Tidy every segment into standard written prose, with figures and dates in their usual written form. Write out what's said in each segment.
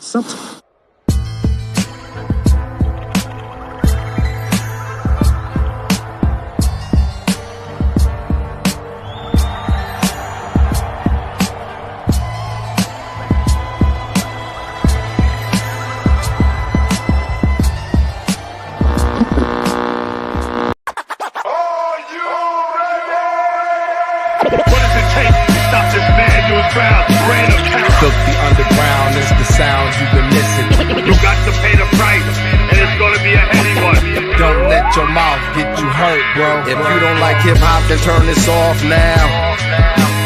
Sometimes. Filthy underground is the sound you've been missing. You got to pay the price, and it's gonna be a heavy one. Don't let your mouth get you hurt, bro. If you don't like hip hop, then turn this off now.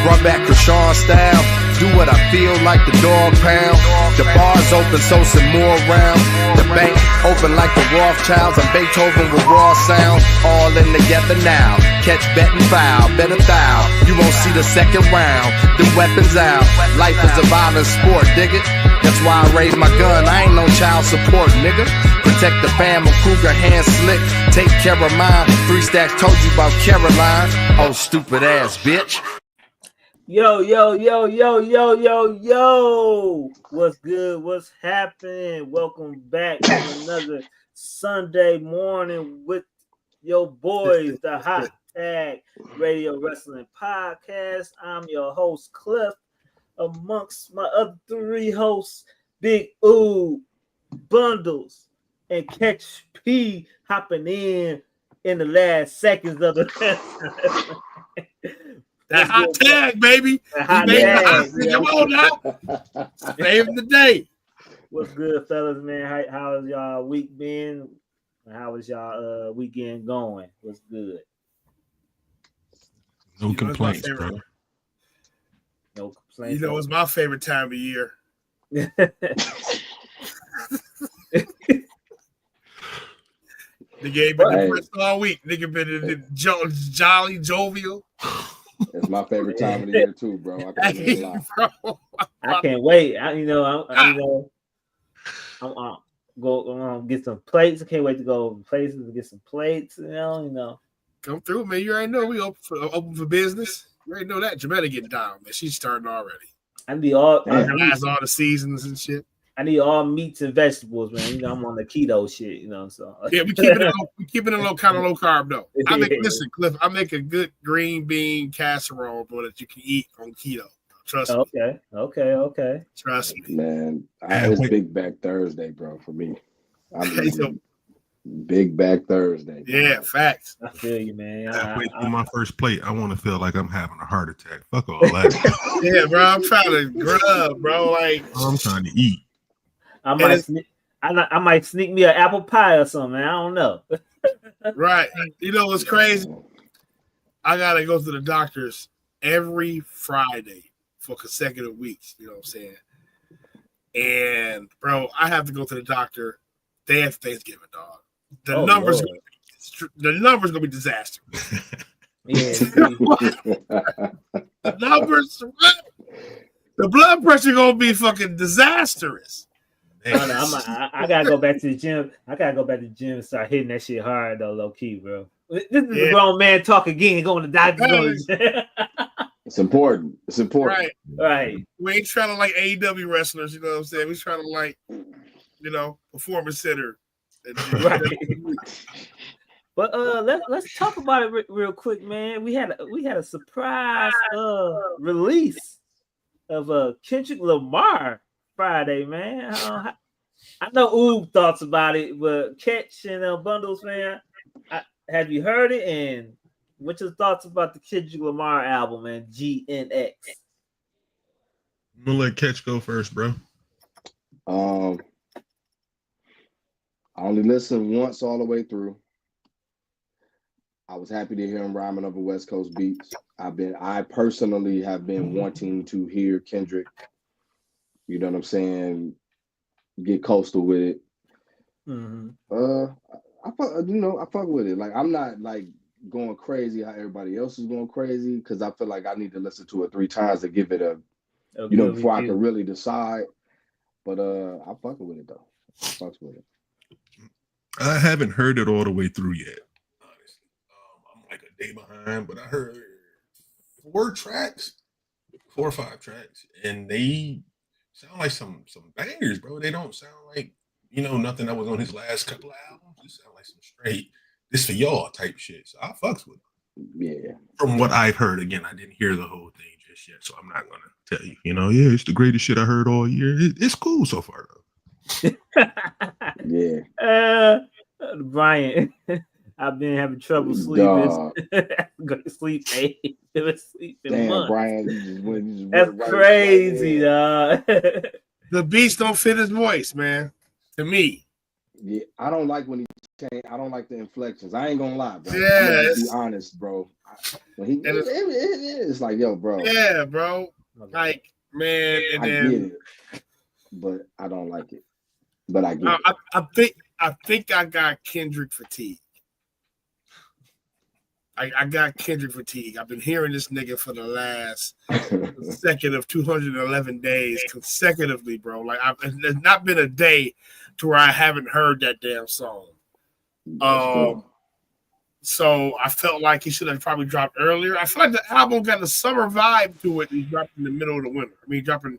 Run back to Sean style. Do what I feel like the dog pound. The bar's open, so some more rounds. The bank open like the Rothschilds. I'm Beethoven with raw sound. All in together now. Catch, bet, and foul. Bet a thou. You won't see the second round. Them weapons out. Life is a violent sport, dig it? That's why I raise my gun. I ain't no child support, nigga. Protect the fam, a Kruger hand slick. Take care of mine. 3 stacks told you about Caroline. Oh, stupid ass bitch. Yo. What's good? What's happening? Welcome back to another Sunday morning with your boys, the Hot Tag Radio Wrestling Podcast. I'm your host, Cliff, amongst my other 3 hosts, Big Ooh, Bundles, and Catch P hopping in the last seconds of the That hot tag, baby. Hot tag. Come on now. Saving the day. What's good, fellas, man? How has y'all week been? How is y'all weekend going? What's good? No complaints, bro. No complaints. You know, it's my favorite time of year. Nigga ain't been depressed all week. Nigga been jolly, jovial. It's my favorite time of the year too, bro. I can't wait. I'm go get some plates. I can't wait to go places to get some plates. You know. Come through, man. You already know we open for business. You already know that. Jametta getting down, man. She's starting already. I need all the seasons and shit. I need all meats and vegetables, man. You know, I'm on the keto shit, you know. So yeah, we keeping it low, kind of low carb though. Listen, Cliff, I make a good green bean casserole, bro, that you can eat on keto. Trust me. Okay. Trust me, man. It's Big Back Thursday, bro. For me, Big Back Thursday. Bro. Yeah, facts. I feel you, man. Halfway through my first plate, I want to feel like I'm having a heart attack. Fuck all that. Yeah, bro. I'm trying to grub, bro. Like I'm trying to eat. I might sneak me an apple pie or something. Man. I don't know. Right. You know what's crazy? I gotta go to the doctors every Friday for consecutive weeks. You know what I'm saying? And bro, I have to go to the doctor day after Thanksgiving, dog. The numbers gonna be disastrous. Yeah. The numbers, the blood pressure gonna be fucking disastrous. I gotta go back to the gym. And start hitting that shit hard though, low key, bro. This is a grown man talk again. Going to doctor. It's important. Right. We ain't trying to like AEW wrestlers. You know what I'm saying? We trying to like, performance center. Right. But let's talk about it real quick, man. We had a surprise release of Kendrick Lamar Friday, man. I know Oob thoughts about it, but Catch and Bundles, man, have you heard it? And what's your thoughts about the Kendrick Lamar album and GNX? I'm gonna let Catch go first, bro. I only listened once all the way through. I was happy to hear him rhyming over West Coast beats. I personally have been wanting to hear Kendrick, you know what I'm saying, get coastal with it. Mm-hmm. I fuck with it. Like, I'm not like going crazy how everybody else is going crazy, because I feel like I need to listen to it 3 times to give it before I can really decide. But I fucking with it though. I fucks with it. I haven't heard it all the way through yet. I'm like a day behind, but I heard 4 or 5 tracks, and they sound like some bangers, bro. They don't sound like, nothing that was on his last couple of albums. It sound like some straight, this for y'all type shit. So I fucks with him. Yeah. From what I've heard, again, I didn't hear the whole thing just yet, so I'm not gonna tell you. Yeah, it's the greatest shit I heard all year. It's cool so far though. Yeah. Brian, I've been having trouble sleeping. Go to sleep, hey. Been sleeping. Damn, months. Brian, you just went That's right crazy, dog. The beats don't fit his voice, man. To me. Yeah, I don't like when he change. I don't like the inflections. I ain't gonna lie, bro. Yeah, I'm gonna just be honest, bro. When it's like, yo, bro. Yeah, bro. Like, man, and I then get it, but I don't like it. But I get it. I think I got Kendrick fatigue. I got Kendrick fatigue. I've been hearing this nigga for the last consecutive 211 days consecutively, bro. Like, there's not been a day to where I haven't heard that damn song. So I felt like he should have probably dropped earlier. I feel like the album got a summer vibe to it. He dropped in the middle of the winter. I mean, dropping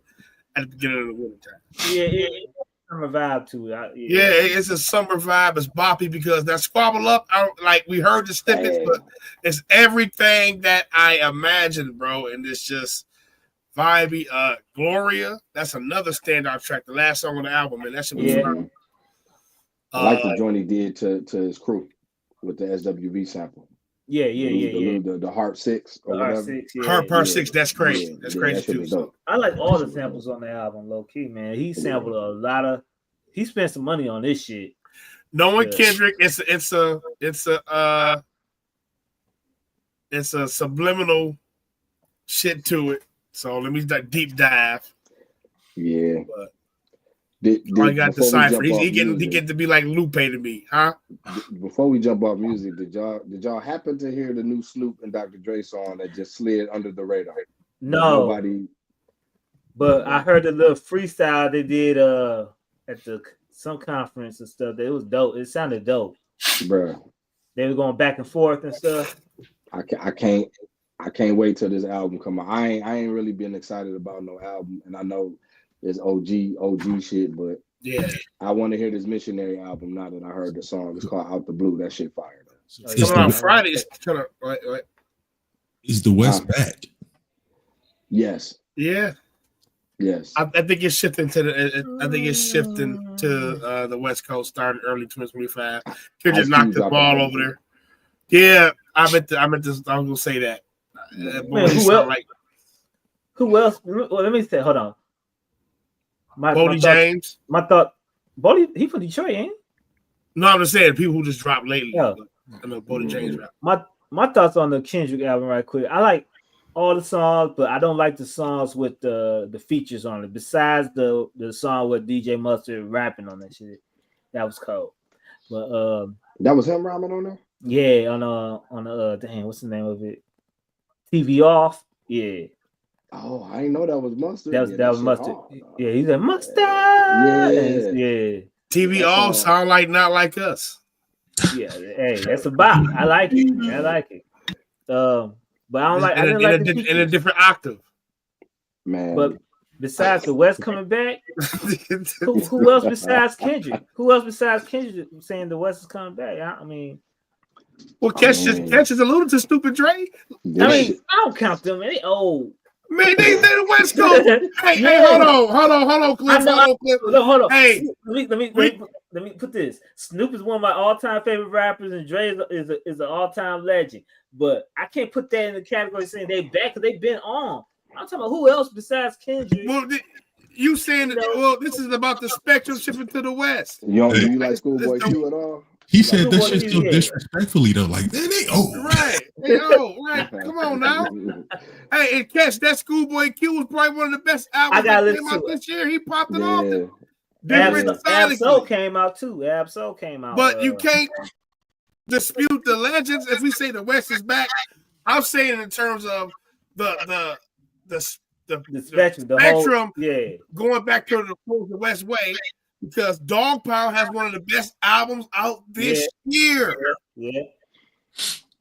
at the beginning of the winter time. Yeah. Summer vibe to it. Yeah, it's a summer vibe. It's boppy because that Squabble Up, like we heard the snippets, but it's everything that I imagined, bro. And it's just vibey. Gloria, that's another standout track. The last song on the album, man. That shit was fun. I like the joint he did to his crew with the SWV sample. Yeah. The Heart 6 or whatever. Heart 6, Heart 6, that's crazy. Yeah, that's crazy too. So. I like all the samples on the album, low key, man. He sampled a lot of. He spent some money on this shit. Knowing Kendrick, it's a subliminal shit to it. So let me deep dive. Yeah. But I got decipher. He getting to be like Lupe to me, huh? Before we jump off music, did y'all happen to hear the new Snoop and Dr. Dre song that just slid under the radar? No. Nobody. But I heard the little freestyle they did at some conference and stuff. It was dope. It sounded dope, bro. They were going back and forth and stuff. I can't wait till this album come out. I ain't really been excited about no album, and I know it's OG shit, but yeah, I want to hear this Missionary album now that I heard the song. It's called Out the Blue. That shit fire. It's coming out Friday. It's kind of right. Is the West back? Yes. Yeah. Yes. I think it's shifting to the West Coast starting early 2025. Could just knock the ball over there. Yeah, I meant to. I'm gonna say that. Man, who else? Well, let me say. Hold on. Bodie James. My thought. Bodie, he from Detroit, ain't he? No, I'm just saying people who just dropped lately. Yeah. I know Bodie James rap. My thoughts on the Kendrick album, right quick. I like all the songs, but I don't like the songs with the features on it. Besides the song with DJ Mustard rapping on that shit, that was cold. But that was him rapping on there. Yeah, on the dang, what's the name of it? TV Off. Yeah. Oh, I didn't know that was Mustard. That was Mustard. Yeah, he's like Mustard. Yeah. TV Off sound like Not Like Us. Yeah, hey, that's a bop. I like it. But I don't like. I didn't like in a different octave. Man. But besides the West coming back, who else besides Kendrick? Who else besides Kendrick saying the West is coming back? I mean, well, Catch is alluded to Stupid Dre. I mean, I don't count them. They old. Man, they the West Coast. Hey, hold on, Cliff. Hold on. Hey, let me put this. Snoop is one of my all-time favorite rappers, and Dre is an all-time legend. But I can't put that in the category saying they back because they've been on. I'm talking about who else besides Kendrick. Well, you saying that? Well, this is about the spectrum shifting to the West. Do you like Schoolboy Q at all? He said that shit so disrespectfully though. Like, man, they old. Right. They old. Right. Come on now. Hey, and Catch, that Schoolboy Q was probably one of the best albums that came out this year. He popped it off. Absol came out too. Absol came out. But you can't dispute the legends. If we say the West is back, I'm saying in terms of the spectrum, going back to the West way, because Dog Pound has one of the best albums out this year. Yeah.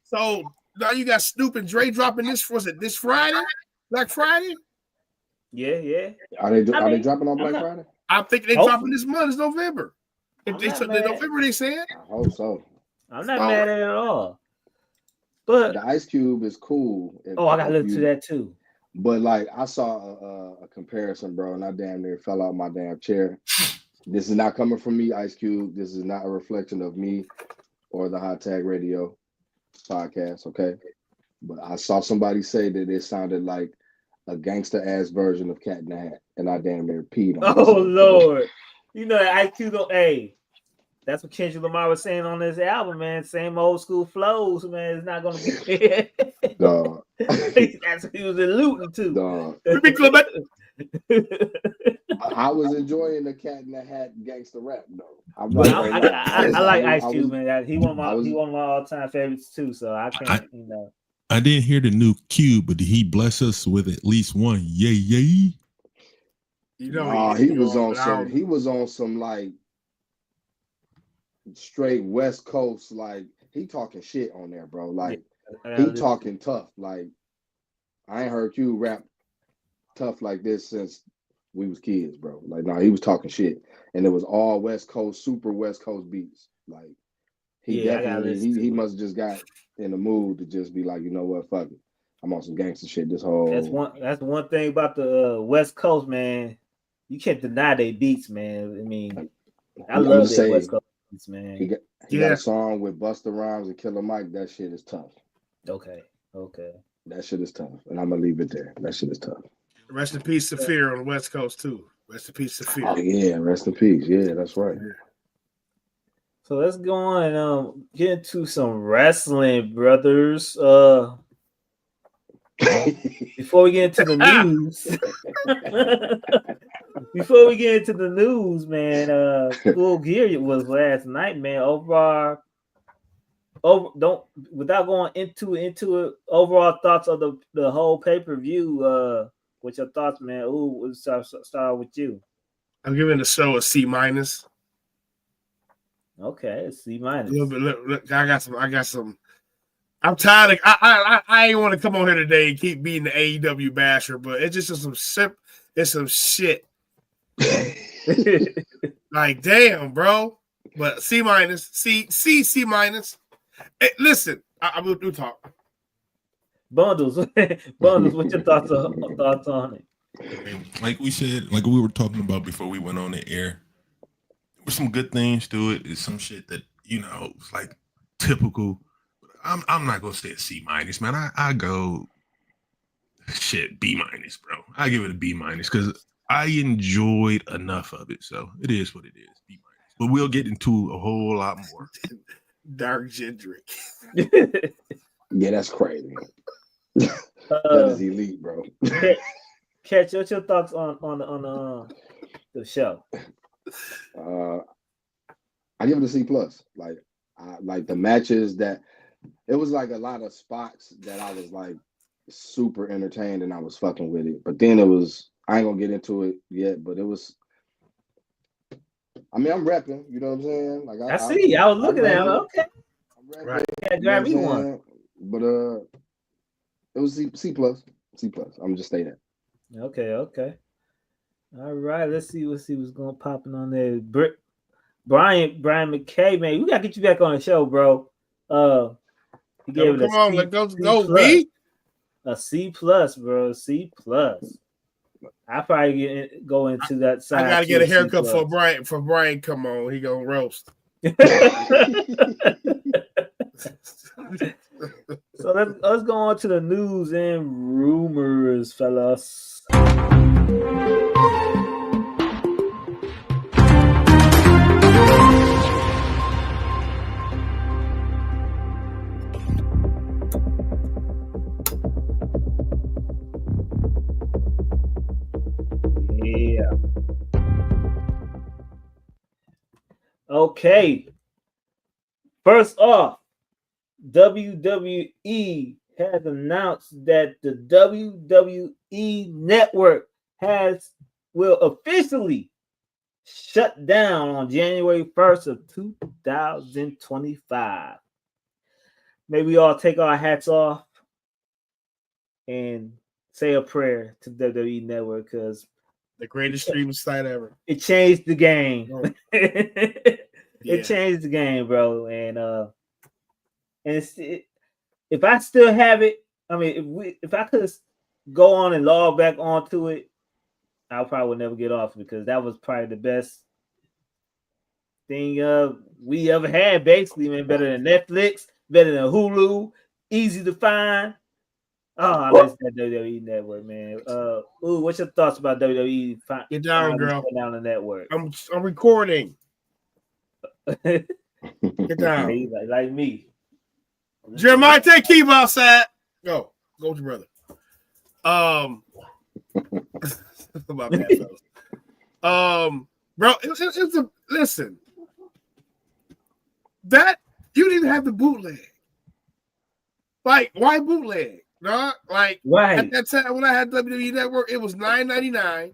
So now you got Snoop and Dre dropping this. Was it this Friday? Black Friday? Yeah. Are they dropping on Black Friday? I'm thinking they're dropping this month. It's November. If they said November, they said. I hope so. I'm not mad at it at all. But the Ice Cube is cool. I gotta look to that too. But like I saw a comparison, bro, and I damn near fell out my damn chair. This is not coming from me, Ice Cube. This is not a reflection of me or the Hot Tag Radio podcast, okay? But I saw somebody say that it sounded like a gangster ass version of Cat in the Hat, and I damn near peed on. Oh Lord, you know that Ice Cube. Hey, that's what Kendrick Lamar was saying on this album, man. Same old school flows, man. It's not gonna be. Dog. That's what he was alluding to. Dog. I was enjoying the Cat in the Hat gangster rap, though. I like Ice Cube, man. He one of my all-time favorites too. So I can't, I didn't hear the new Cube, but did he bless us with at least one yay? He was on some like straight West Coast, like he talking shit on there, bro. Like he talking tough. Like I ain't heard Cube rap tough like this since we was kids, bro. Like he was talking shit, and it was all West Coast, super West Coast beats. Like he must just got in the mood to just be like, you know what, fuck it, I'm on some gangster shit. That's one thing about the West Coast, man. You can't deny they beats, man. I mean, I love the West Coast beats, man. He got a song with Busta Rhymes and Killer Mike. That shit is tough. Okay. That shit is tough, and I'm gonna leave it there. That shit is tough. Rest in peace, Saphir on the West Coast too. Rest in peace, Saphir. Oh yeah, rest in peace. Yeah, that's right. So let's go on and get into some wrestling, brothers. Before we get into the news, man, Full Gear was last night, man. Without going into it, overall thoughts of the whole pay-per-view. What's your thoughts, man? We'll start with you. I'm giving the show a C-. Okay, a C-. Look, I got some. I'm tired of. I ain't want to come on here today and keep being the AEW basher, but it's just some shit. Like damn, bro. But C-, C-. Hey, listen, I will do talk. Bundles. What's your thoughts on it? Like we said, like we were talking about before we went on the air, there were some good things to it. It's some shit that it's like typical. I'm not gonna stay at C-, man. I go shit B-, bro. I give it a B- because I enjoyed enough of it, so it is what it is. B-. But we'll get into a whole lot more. Dark Gendrick. Yeah, that's crazy. That is elite, bro. Catch, what's your thoughts on the show? I give it a C+. Like the matches that it was like a lot of spots that I was like super entertained and I was fucking with it. But then it was, I ain't gonna get into it yet, but it was. I mean, I'm repping. You know what I'm saying? Like I see. I was looking at it. Okay. I'm repping, right. Grab me one. But it was C+. I'm just saying that. Okay. All right. Let's see what's going popping on there. Brian McKay, man, we gotta get you back on the show, bro. He gave it a come on, let's go, B. A C+, bro. C+. I probably go into that side. I gotta get a haircut for Brian. For Brian, come on, he gonna roast. So let's go on to the news and rumors, fellas. Yeah. Okay. First off, WWE has announced that the WWE network will officially shut down on January 1st of 2025. Maybe we all take our hats off and say a prayer to WWE Network because the greatest streaming site ever. It changed the game. Oh. It changed the game, bro. And if I still have it, I mean, if I could go on and log back onto it, I probably would never get off because that was probably the best thing we ever had. Basically, man, better than Netflix, better than Hulu, easy to find. Oh, I miss that WWE Network, man. What's your thoughts about WWE? Get down, girl. Down the network. I'm recording. Get down. like me. Jeremiah, take Keith outside. Go with your brother. My bad, fellas. Bro, it's a listen. That you didn't have the bootleg. Like, why bootleg? No, like right. At that time when I had WWE Network, it was $9.99.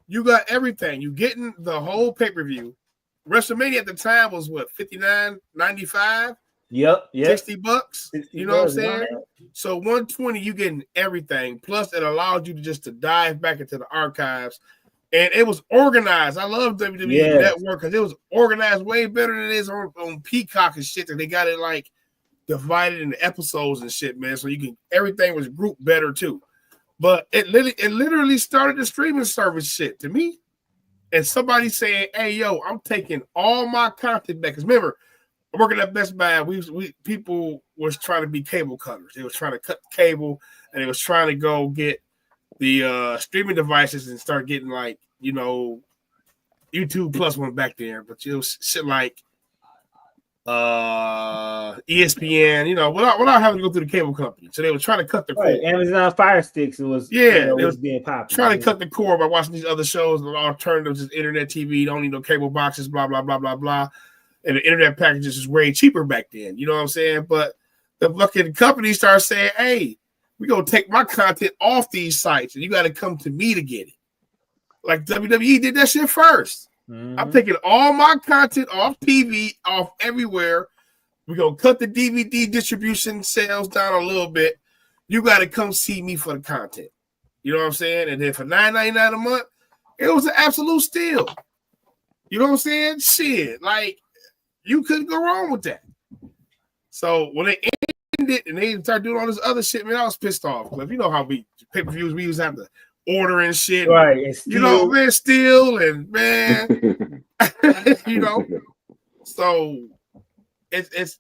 You got everything. You getting the whole pay-per-view. WrestleMania at the time was what, $59.95? Yep. $60. You know what I'm saying? So $120, you getting everything. Plus, it allowed you to dive back into the archives. And it was organized. I love WWE Network because it was organized way better than it is on Peacock and shit. That they got it like divided into episodes and shit, man. So everything was grouped better too. But it literally started the streaming service shit to me. And somebody saying, "Hey, yo, I'm taking all my content back." Because remember, I'm working at Best Buy. People was trying to be cable cutters. They was trying to cut the cable, and they was trying to go get the streaming devices and start getting like, YouTube Plus went back there, but it was shit like ESPN, without having to go through the cable company. So they were trying to cut the cord. Amazon Fire Sticks, it was being popular. Trying to cut the cord by watching these other shows, the alternatives, just internet TV, don't need no cable boxes, blah, blah, blah, blah, blah. And the internet packages was way cheaper back then. You know what I'm saying? But the fucking company started saying, "Hey, we're going to take my content off these sites, and you got to come to me to get it." Like WWE did that shit first. Mm-hmm. I'm taking all my content off TV, off everywhere. We're going to cut the DVD distribution sales down a little bit. You got to come see me for the content. You know what I'm saying? And then for $9.99 a month, it was an absolute steal. You know what I'm saying? Shit. Like, you couldn't go wrong with that. So when they ended and they started doing all this other shit, man, I was pissed off. Because you know how pay-per-views we used to have to order and shit. Right. Man, still and man, So it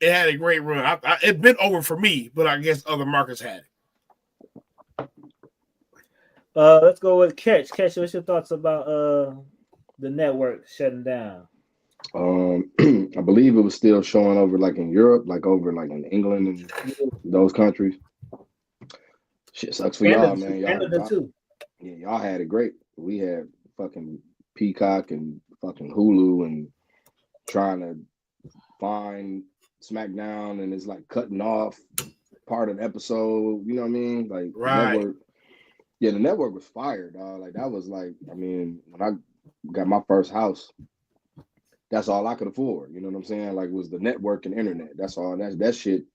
had a great run. It been over for me, but I guess other markets had it. Let's go with Catch. Catch, what's your thoughts about the network shutting down? I believe it was still showing over like in Europe, like over like in England and those countries. Shit sucks for y'all, man. Y'all had it great. We had fucking Peacock and fucking Hulu and trying to find SmackDown, and it's like cutting off part of the episode. You know what I mean? Like right. The network was fired, dog. Like that was like, I mean, when I got my first house, that's all I could afford. You know what I'm saying? Like, was the network and internet. That's all. That shit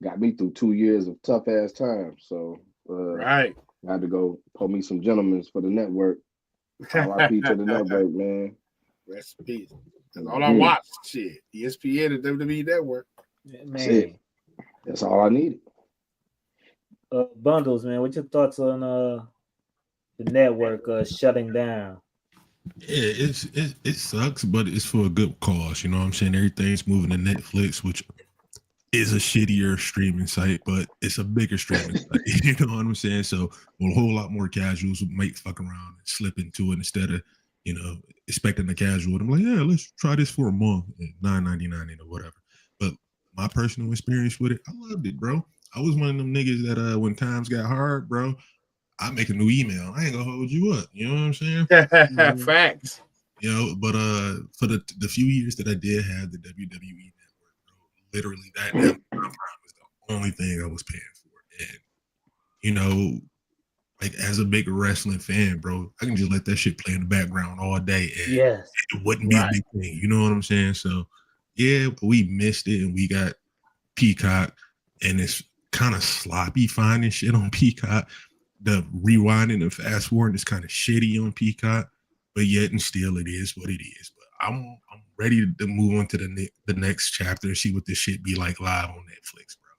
got me through 2 years of tough ass times. So right, I had to go pull me some gentlemen's for the network. RIP to the network, man. Rest in peace. That's all I watched. Shit, ESPN and WWE Network. Man, that's all I needed. Bundles, man. What's your thoughts on the network shutting down? Yeah, it sucks, but it's for a good cause. You know what I'm saying? Everything's moving to Netflix, which is a shittier streaming site, but it's a bigger streaming site. You know what I'm saying? So a whole lot more casuals might fuck around and slip into it instead of, expecting the casual. I'm like, yeah, let's try this for a month, $9.99 or whatever. But my personal experience with it, I loved it, bro. I was one of them niggas that when times got hard, bro, I make a new email. I ain't gonna hold you up. You know what I'm saying? Facts. But for the few years that I did have the WWE Network, bro, literally that was the only thing I was paying for. And like as a big wrestling fan, bro, I can just let that shit play in the background all day, and it wouldn't be a big thing. You know what I'm saying? So yeah, we missed it, and we got Peacock, and it's kind of sloppy finding shit on Peacock. The rewinding and fast forwarding is kind of shitty on Peacock, but yet and still it is what it is. But I'm ready to move on to the next chapter and see what this shit be like live on Netflix, bro.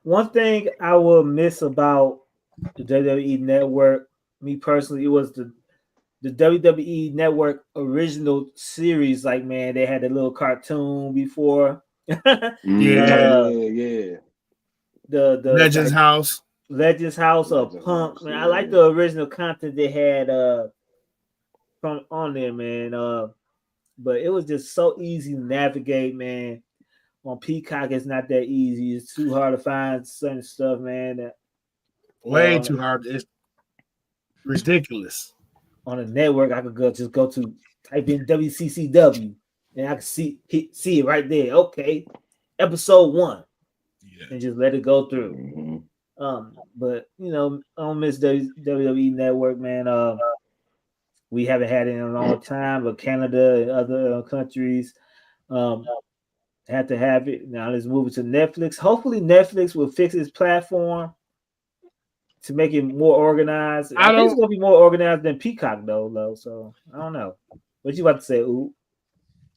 One thing I will miss about the WWE Network, me personally, it was the WWE Network original series. Like, man, they had a little cartoon before. Yeah. The Legends House. Legends House of Punk. Man, I like the original content they had from on there, man. But it was just so easy to navigate, man. On Peacock, it's not that easy. It's too hard to find certain stuff, man. Way too hard. It's ridiculous. On the network, I could go to type in WCCW, and I could see it right there. Okay, episode 1, and just let it go through. Mm-hmm. But I don't miss WWE Network, man. We haven't had it in a long time, but Canada and other countries had to have it. Now let's move it to Netflix. Hopefully, Netflix will fix its platform to make it more organized. I think it's gonna be more organized than Peacock, though. So I don't know. What you about to say, Ooh?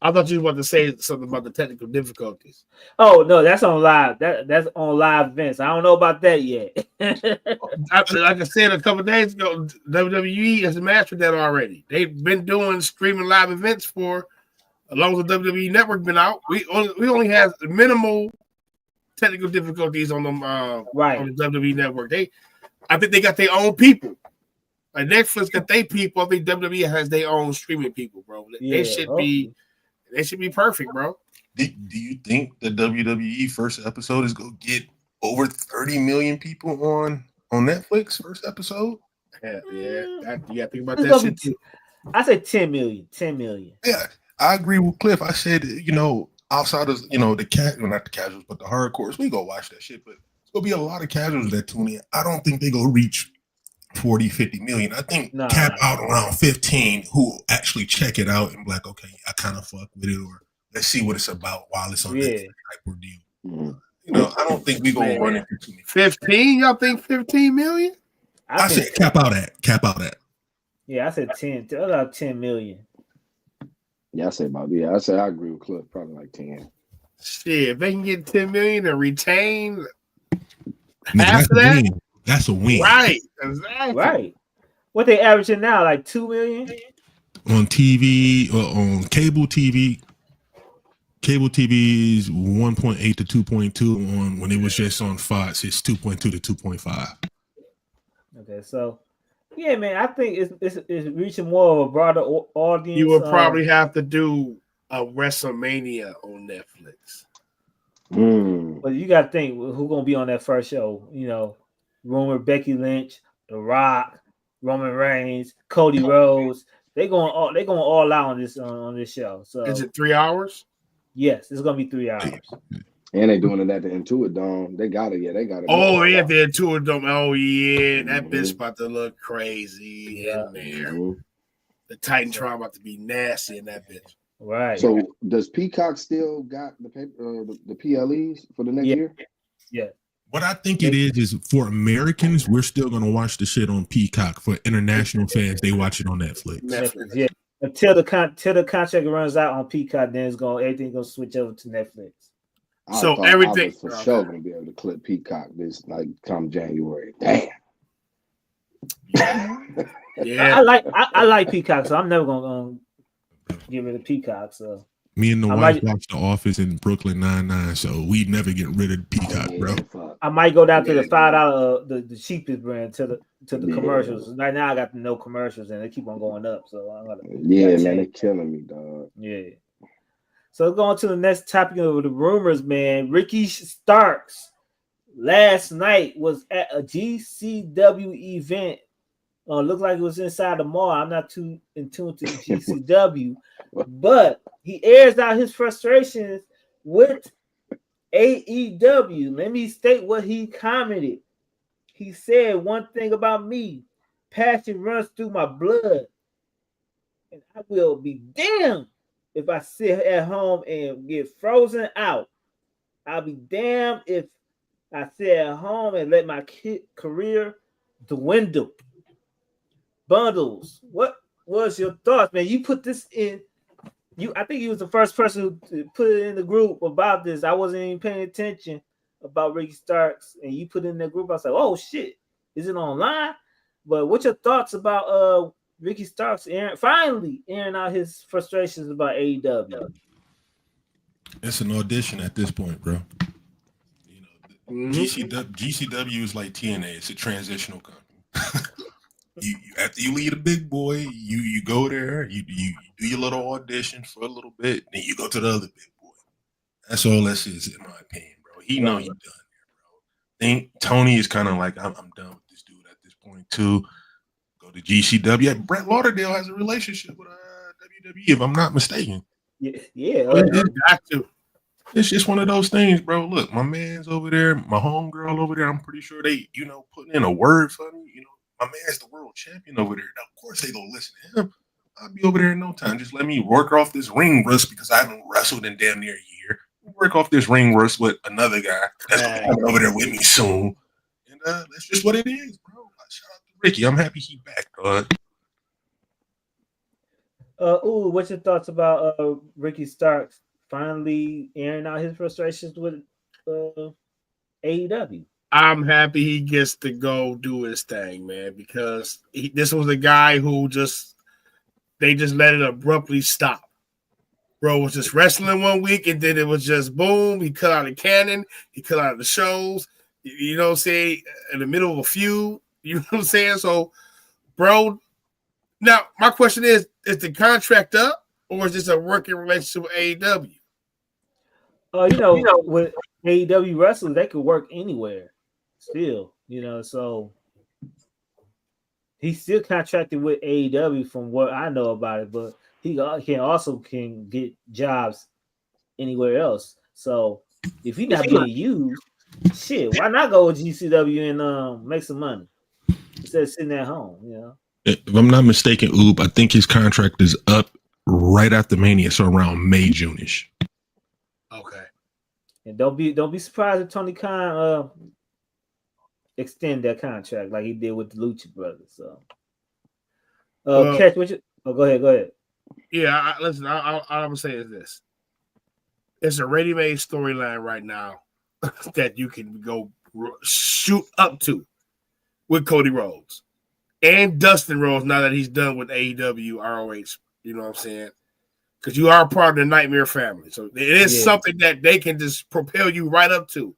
I thought you were about to say something about the technical difficulties. Oh no, that's on live. That's on live events. I don't know about that yet. Like I said a couple of days ago, WWE has mastered that already. They've been doing streaming live events for as long as the WWE Network been out. We only have minimal technical difficulties on them on the WWE Network. I think they got their own people. Like Netflix got their people. I think WWE has their own streaming people, bro. They should be perfect, bro. Do you think the WWE first episode is gonna get over 30 million people on Netflix first episode? Yeah. You gotta think about that shit too. I said 10 million. 10 million. Yeah, I agree with Cliff. I said, outside of not the casuals, but the hardcores, we go watch that shit. But it's gonna be a lot of casuals that tune in. I don't think they go reach 40, 50 million. I think cap out around 15 who actually check it out and be like, okay, I kind of fuck with it, or let's see what it's about while it's on Netflix type of deal. Mm-hmm. I don't think we gonna run into too many. 15? Y'all think 15 million? I said cap out at. Yeah, I said 10. About 10 million. Yeah, I agree with Cliff. Probably like 10. Shit, if they can get 10 million and retain half of that, that's a win. Right, exactly. Right. What they averaging now, like 2 million? On TV or on cable TV. Cable TV is 1.8 to 2.2 on when it was just on Fox. It's 2.2 to 2.5. Okay, so yeah, man, I think it's reaching more of a broader audience. You would probably have to do a WrestleMania on Netflix. But you got to think who's gonna be on that first show. Rumor Becky Lynch, The Rock, Roman Reigns, Cody Rhodes. They going all out on this show. So is it 3 hours? Yes, it's gonna be 3 hours. And they doing it at the Intuit Dome. They got it. Oh, yeah, the Intuit Dome. Oh, yeah. That bitch about to look crazy in there. The Titantron about to be nasty in that bitch. Right. So does Peacock still got the PLEs for the next year? Yeah. What I think it is for Americans, we're still gonna watch the shit on Peacock. For international fans, they watch it on Netflix. Yeah. Until the contract runs out on Peacock, then everything's gonna switch over to Netflix. So everything for sure gonna be able to clip Peacock this come January. Damn. Yeah. I like Peacock, so I'm never gonna get rid of Peacock. So me and the wife watch The Office in Brooklyn Nine-Nine, so we never get rid of Peacock, bro. I might go down to the $5 the cheapest brand to the commercials. Right now I got no commercials and they keep on going up. So I'm gonna man, they're killing me, dog. Yeah. So going to the next topic of the rumors, man. Ricky Starks last night was at a GCW event. Looked like it was inside the mall. I'm not too in tune to GCW, but he airs out his frustrations with AEW. Let me state what he commented. He said, "One thing about me, passion runs through my blood, and I will be damned if I sit at home and get frozen out. I'll be damned if I sit at home and let my career dwindle. Bundles. What was your thoughts, man? You put this in. I think you was the first person to put it in the group about this. I wasn't even paying attention about Ricky Starks, and you put it in the group. I was like, oh shit, is it online? But what's your thoughts about Ricky Starks finally airing out his frustrations about AEW? It's an audition at this point, bro. You know, GCW is like TNA. It's a transitional company. After you leave the big boy, you go there, you do your little audition for a little bit, then you go to the other big boy. That's all this is, in my opinion, bro. He know he done there, bro. Think Tony is kind of like, I'm done with this dude at this point too. Go to GCW. Brett Lauderdale has a relationship with WWE, if I'm not mistaken. Yeah. It's just one of those things, bro. Look, my man's over there, my homegirl over there. I'm pretty sure they, putting in a word for me. My man's the world champion over there. Now, of course, they gonna listen to him. I'll be over there in no time. Just let me work off this ring rust because I haven't wrestled in damn near a year. Work off this ring rust with another guy that's gonna be over there with me soon. And that's just what it is, bro. Shout out to Ricky. I'm happy he back, dog. What's your thoughts about Ricky Starks finally airing out his frustrations with AEW? I'm happy he gets to go do his thing, man, because this was a guy who they just let it abruptly stop. Bro was just wrestling one week, and then it was just boom. He cut out a cannon. He cut out the shows. You know what I'm saying? In the middle of a feud. You know what I'm saying? So, bro, now my question is the contract up, or is this a working relationship with AEW? With AEW wrestlers, they could work anywhere. Still, so he's still contracted with AEW from what I know about it, but he can get jobs anywhere else. So if he's not being used, shit, why not go with GCW and make some money instead of sitting at home? If I'm not mistaken, Oob, I think his contract is up right after Mania, so around May, June-ish. Okay. And don't be surprised if Tony Khan extend that contract like he did with the Lucha Brothers. So, Catch, go ahead. Yeah, listen. All I'm gonna say is this: it's a ready-made storyline right now that you can go shoot up to with Cody Rhodes and Dustin Rhodes. Now that he's done with AEW, ROH, you know what I'm saying? Because you are part of the Nightmare family, so it is something that they can just propel you right up to.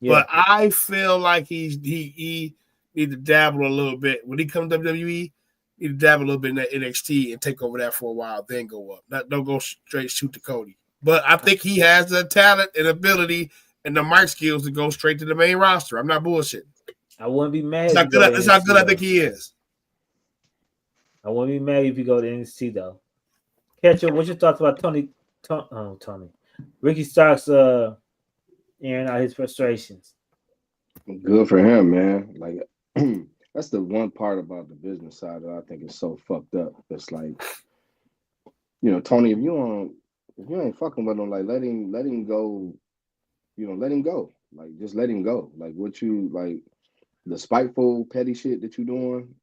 Yeah. But I feel like he need to dabble a little bit. When he comes to WWE, he need to dabble a little bit in that NXT and take over that for a while, then go up. Don't go straight shoot to Cody. But I think he has the talent and ability and the mic skills to go straight to the main roster. I'm not bullshitting. I wouldn't be mad. That's how good I think he is. I wouldn't be mad if you go to NXT though. Catcher, what's your thoughts about Tony? Ricky Starks airing out his frustrations. Good for him, man. Like that's the one part about the business side that I think is so fucked up. It's like, Tony, if you ain't fucking with him, like let him go, let him go. Like just let him go. Like what you like the spiteful petty shit that you doing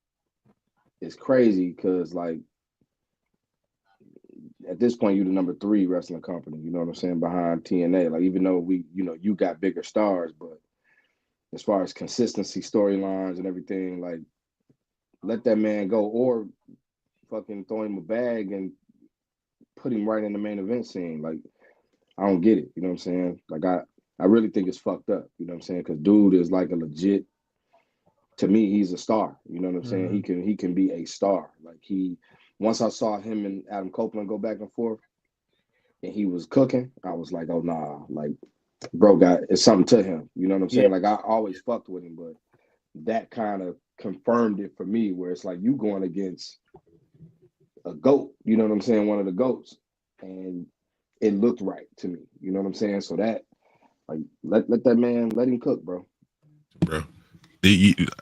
is crazy because like at this point you're the number 3 wrestling company, you know what I'm saying, behind TNA. Like even though you got bigger stars, but as far as consistency, storylines and everything, like let that man go or fucking throw him a bag and put him right in the main event scene. Like I don't get it, you know what I'm saying? Like I really think it's fucked up, you know what I'm saying? Because dude is like a legit, to me, he's a star, you know what I'm saying? He can be a star. Like once I saw him and Adam Copeland go back and forth and he was cooking, I was like, oh nah, like bro it's something to him, you know what I'm saying? Like I always fucked with him, but that kind of confirmed it for me where it's like you going against a GOAT, you know what I'm saying? One of the GOATs, and it looked right to me, you know what I'm saying? So that like let that man, let him cook, bro.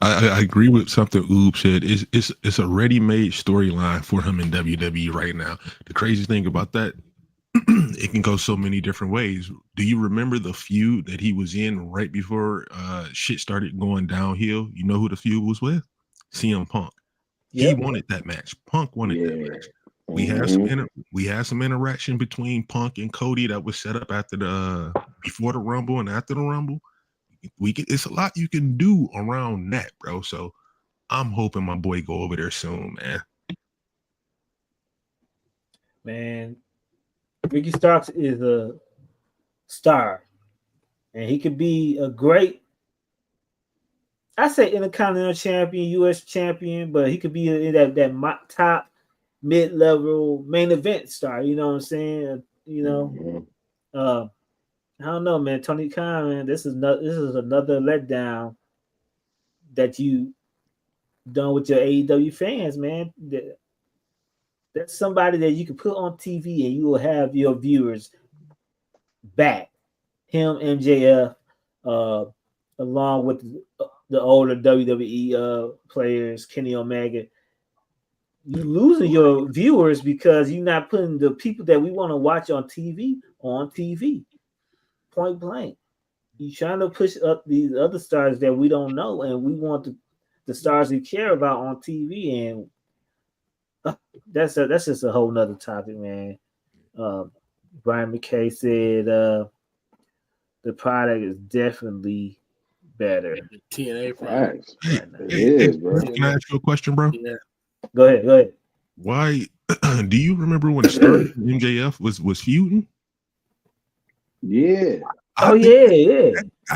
I agree with something Oob said. It's a ready-made storyline for him in WWE right now. The crazy thing about that, it can go so many different ways. Do you remember the feud that he was in right before shit started going downhill? You know who the feud was with? CM Punk. Yep. He wanted that match. Punk wanted that match. We had some interaction between Punk and Cody that was set up after before the Rumble and after the Rumble. It's a lot you can do around that, bro. So I'm hoping my boy go over there soon, man. Man, Ricky Starks is a star, and he could be a great, I say, Intercontinental Champion, U.S. Champion, but he could be in that top mid-level main event star. You know what I'm saying? You know, I don't know, man. Tony Khan, man, this is another letdown that you done with your AEW fans, man. That's somebody that you can put on TV and you will have your viewers back. Him, MJF, along with the older WWE players, Kenny Omega. You're losing your viewers because you're not putting the people that we want to watch on TV. Point blank. You're trying to push up these other stars that we don't know, and we want the stars we care about on TV, and that's just a whole nother topic, man. Brian McKay said the product is definitely better. The TNA product. It is, bro. Can I ask you a question, bro? Yeah. Go ahead. Why do you remember when Stark and MJF was feuding? Yeah. I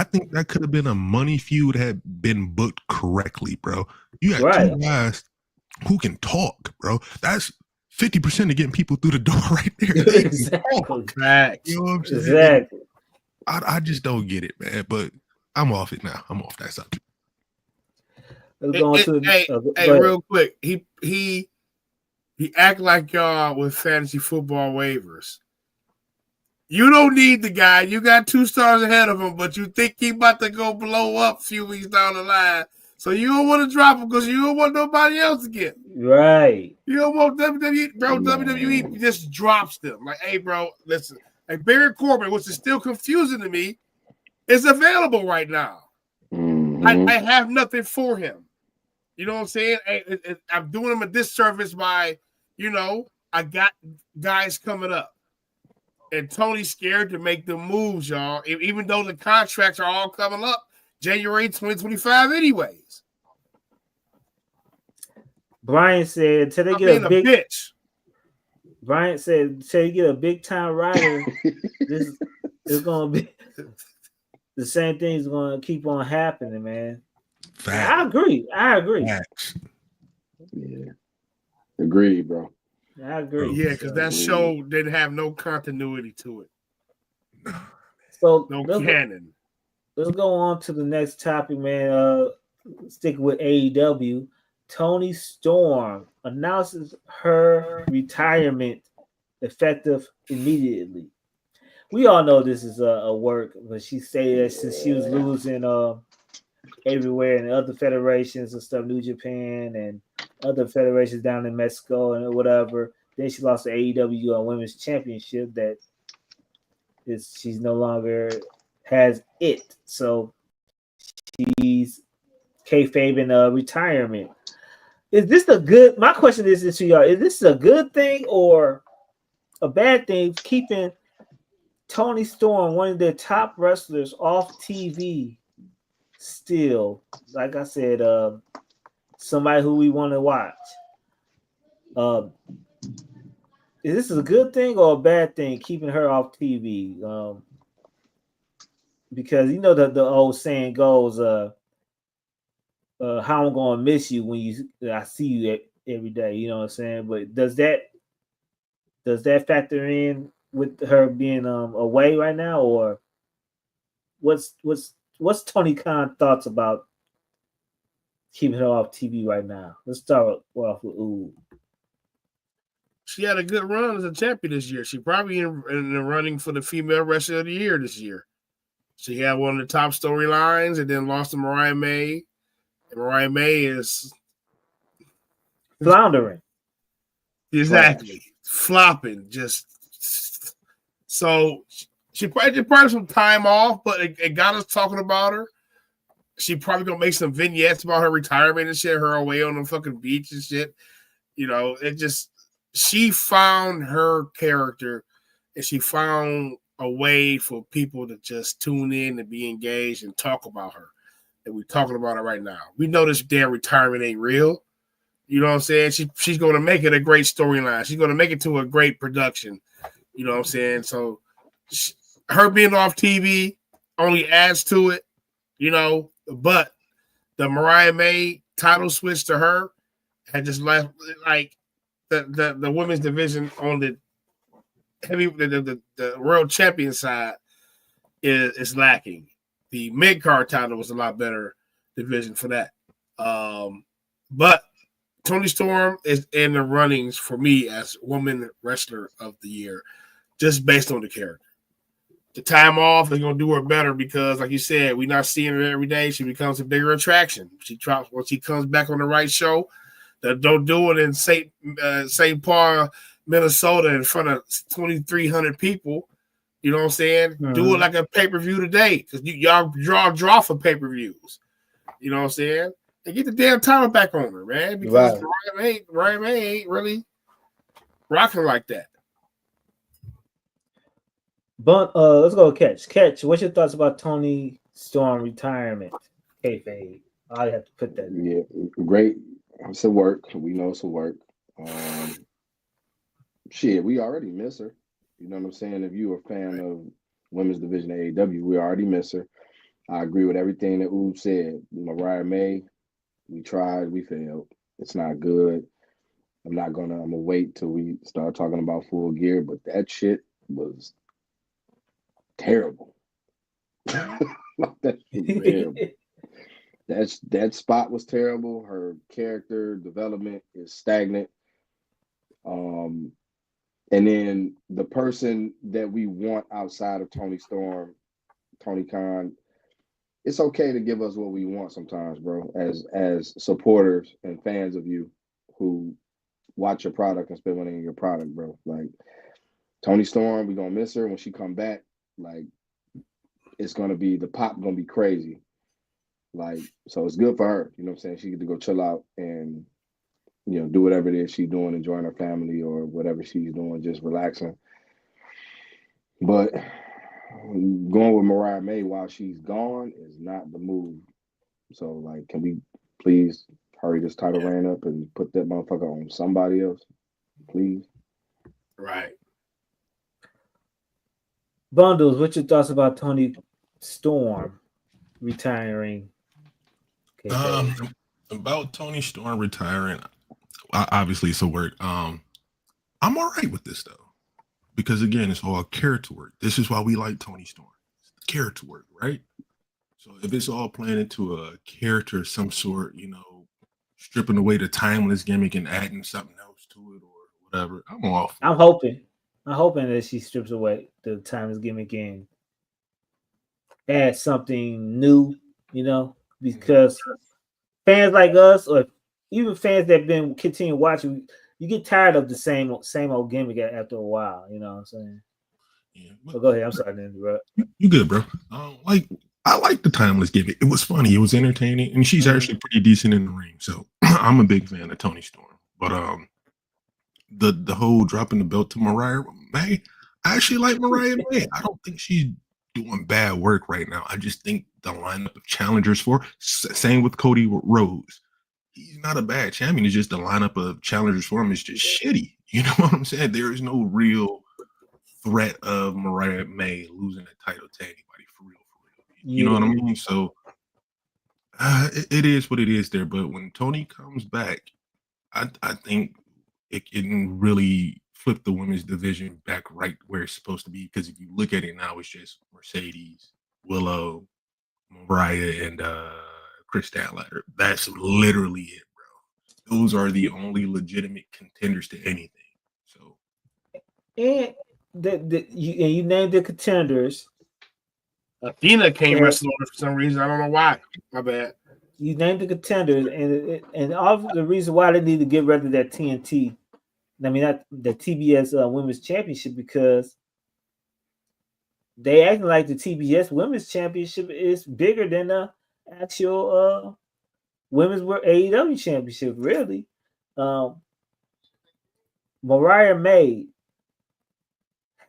think that could have been a money feud had been booked correctly, bro. You had two guys who can talk, bro. That's 50% of getting people through the door right there. Exactly. You know what I'm saying? Exactly. I just don't get it, man. But I'm off it now. I'm off that subject. Hey, real quick. He act like y'all with fantasy football waivers. You don't need the guy. You got 2 stars ahead of him, but you think he about to go blow up a few weeks down the line. So you don't want to drop him because you don't want nobody else to get him. Right. You don't want WWE, bro. WWE just drops them. Like, hey, bro, listen. Like Barry Corbin, which is still confusing to me, is available right now. I have nothing for him. You know what I'm saying? I'm doing him a disservice by, I got guys coming up. And Tony's scared to make the moves, y'all, even though the contracts are all coming up January 2025 anyways. Brian said, until they get a big bitch. Brian said, until you get a big time rider, this is going to be the same thing is going to keep on happening, man. I agree. Facts. Yeah. Agreed, bro. I agree. Yeah, because that show didn't have no continuity to it. So no canon. Let's go on to the next topic, man. Sticking with AEW. Toni Storm announces her retirement effective immediately. We all know this is a work, but she said that since she was losing everywhere in other federations and stuff, New Japan and other federations down in Mexico and whatever. Then she lost the AEW Women's Championship. She's no longer has it. So she's kayfabing retirement. Is this my question is to y'all, is this a good thing or a bad thing keeping Toni Storm, one of their top wrestlers, off TV still? Like I said, somebody who we want to watch. Is this a good thing or a bad thing keeping her off TV? Because the old saying goes, how I'm gonna miss you when I see you every day. You know what I'm saying? But does that factor in with her being away right now, or what's Tony Khan's thoughts about keeping her off TV right now? Let's start off with Ooh. She had a good run as a champion this year. She probably in the running for the female wrestler of the year this year. She had one of the top storylines and then lost to Mariah May. And Mariah May is floundering. Exactly. Flopping. So She probably some time off, but it got us talking about her. She probably gonna make some vignettes about her retirement and shit, her away on the fucking beach and shit. She found her character, and she found a way for people to just tune in and be engaged and talk about her. And we're talking about it right now. We know this damn retirement ain't real. You know what I'm saying? She's going to make it a great storyline. She's going to make it to a great production. You know what I'm saying? So her being off TV only adds to it, but the Mariah May title switch to her had just left, like, the women's division on the world champion side is lacking. The mid-card title was a lot better division for that. But Toni Storm is in the runnings for me as Woman Wrestler of the Year, just based on the character. The time off is going to do her better because, like you said, we're not seeing her every day. She becomes a bigger attraction. When she comes back on the right show, don't do it in St. Paul, Minnesota, in front of 2,300 people. You know what I'm saying? Mm-hmm. Do it like a pay-per-view today because y'all draw for pay-per-views. You know what I'm saying? And get the damn title back on her, man, because Mariah May ain't really rocking like that. But let's go Catch. Catch, what's your thoughts about Toni Storm retirement? Kayfabe. I have to put that in. Yeah, great. It's a work. We know it's a work. Shit, we already miss her. You know what I'm saying? If you're a fan of women's division at AEW, we already miss her. I agree with everything that Oob said. Mariah May, we tried, we failed. It's not good. I'm gonna wait till we start talking about Full Gear, but that shit was terrible. That was terrible. That spot was terrible. Her character development is stagnant. And then the person that we want outside of Toni Storm, Tony Khan, it's okay to give us what we want sometimes, bro, as supporters and fans of you who watch your product and spend money on your product, bro. Like, Toni Storm, we're going to miss her when she come back. Like, it's going to be, the pop going to be crazy. Like, so it's good for her. You know what I'm saying? She get to go chill out and, do whatever it is she's doing, enjoying her family or whatever she's doing, just relaxing. But going with Mariah May while she's gone is not the move. So, like, can we please hurry this title reign up and put that motherfucker on somebody else, please? Right. Bundles, what's your thoughts about Toni Storm retiring? About Toni Storm retiring, obviously it's a work. I'm all right with this though, because again, it's all character work. This is why we like Toni Storm. It's character work, right? So if it's all playing into a character of some sort, stripping away the timeless gimmick and adding something else to it or whatever, I'm off. I'm hoping that she strips away the timeless gimmick and adds something new, because fans like us, or even fans that been continue watching, you get tired of the same old gimmick after a while. You know what I'm saying? Yeah. But go ahead. I'm sorry to interrupt. You good, bro? I like the timeless gimmick. It was funny. It was entertaining, and she's actually pretty decent in the ring. So I'm a big fan of Toni Storm. But the whole dropping the belt to Mariah May, I actually like Mariah May. I don't think she's doing bad work right now. I just think the lineup of challengers for, same with Cody Rhodes. He's not a bad champion. It's just the lineup of challengers for him is just shitty. You know what I'm saying? There is no real threat of Mariah May losing the title to anybody for real. You know what I mean? So it is what it is there. But when Toni comes back, I think it can really flip the women's division back right where it's supposed to be. Because if you look at it now, it's just Mercedes, Willow, Mariah, and Chris Statlander. That's literally it, bro. Those are the only legitimate contenders to anything. So, and you named the contenders. Athena can't wrestle for some reason. I don't know why. My bad. You named the contenders, and all the reason why they need to get rid of that TNT. I mean, not the TBS Women's Championship, because they acting like the TBS Women's Championship is bigger than the actual Women's AEW Championship. Really, Mariah May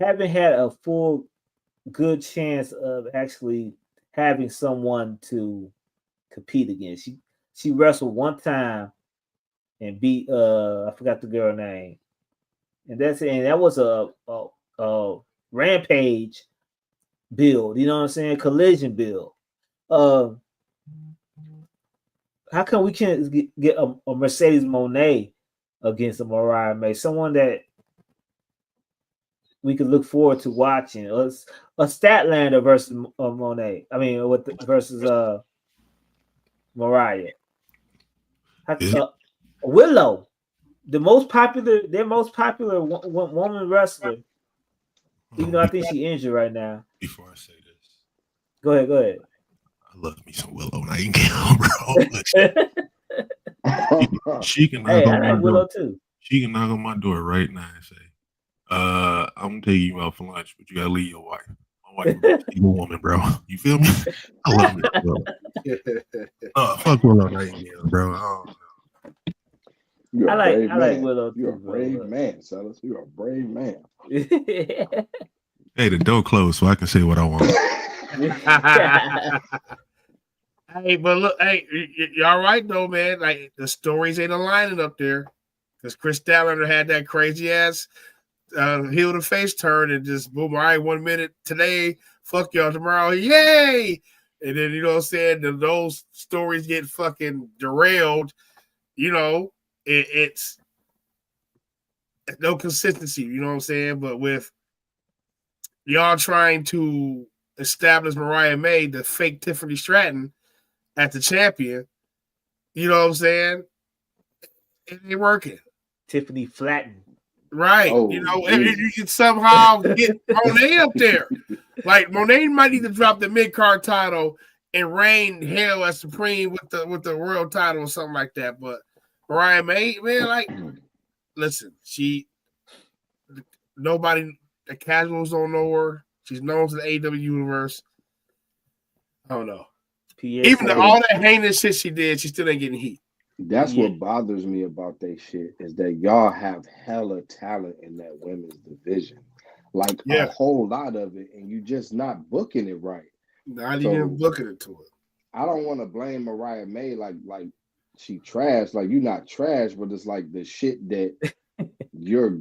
haven't had a full good chance of actually having someone to compete against. She wrestled one time and beat I forgot the girl name, and that was a Rampage build. You know what I'm saying? Collision build. How come we can't get a Mercedes Moné against a Mariah May? Someone that we could look forward to watching. A Statlander versus Monet. I mean, versus Mariah. Willow, their most popular woman wrestler. Even though I think she's injured right now. Before I say this, go ahead. I love me some Willow Nightingale, bro. she can knock on my door. Willow too. She can knock on my door right now and say, I'm gonna take you out for lunch, but you gotta leave your wife. My wife is a woman, bro. You feel me? I love me. Fuck Willow Nightingale, bro. I like Willow. You're a brave man, Sellers. You're a brave man. Hey, the door closed, so I can say what I want. Hey, but look, hey, y'all right though, man. Like the stories ain't aligning up there because Chris Statlander had that crazy ass heel to face turn and just boom. All right, 1 minute today, fuck y'all tomorrow, yay! And then you know what I'm saying. Those stories get fucking derailed. You know, it's no consistency. You know what I'm saying. But with y'all trying to establish Mariah May, the fake Tiffany Stratton, at the champion, you know what I'm saying? It ain't working. Tiffany Flatten. Right. Oh, you know, if you can somehow get Monet up there. Like Monet might need to drop the mid-card title and reign hell as supreme with the world title or something like that. But Mariah May, man, like, listen, nobody, the casuals don't know her. She's known to the AEW universe. I don't know. Even all that heinous shit she did, she still ain't getting heat. That's what bothers me about that shit is that y'all have hella talent in that women's division. Like a whole lot of it, and you just not booking it right. Not even booking it to it. I don't want to blame Mariah May like she trash. Like you're not trash, but it's like the shit that they're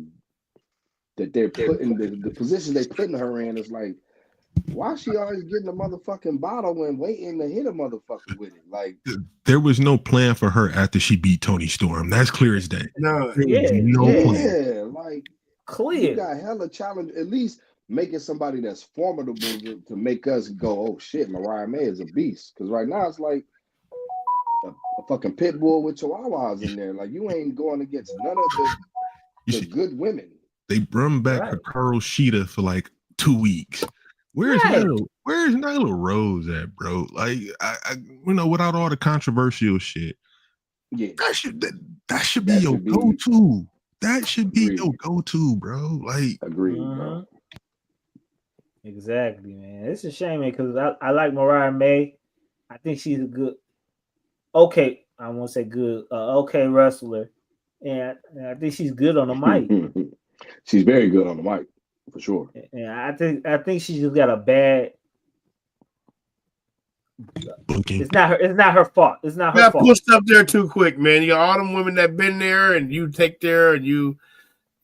putting the position they putting her in is like, why is she always getting a motherfucking bottle and waiting to hit a motherfucker with it? Like there was no plan for her after she beat Toni Storm. That's clear as day. No, plan. Like clear. You got hella challenge. At least making somebody that's formidable to make us go, oh shit, Mariah May is a beast. Because right now it's like a fucking pit bull with chihuahuas in there. Like you ain't going against none of the good women. They brought back Hikaru Shida for like 2 weeks. Where's Nyla Rose at, bro? Like, I you know, without all the controversial shit, that should be your go-to. That should be your go-to, bro. Like, agreed, bro. Exactly, man. It's a shame, man, because I like Mariah May. I think she's a good, okay wrestler, and I think she's good on the mic. She's very good on the mic. For sure. Yeah, I think she just got a bad. It's not her fault. It's not her fault. Pushed up there too quick, man. You got all them women that been there, and you take there and you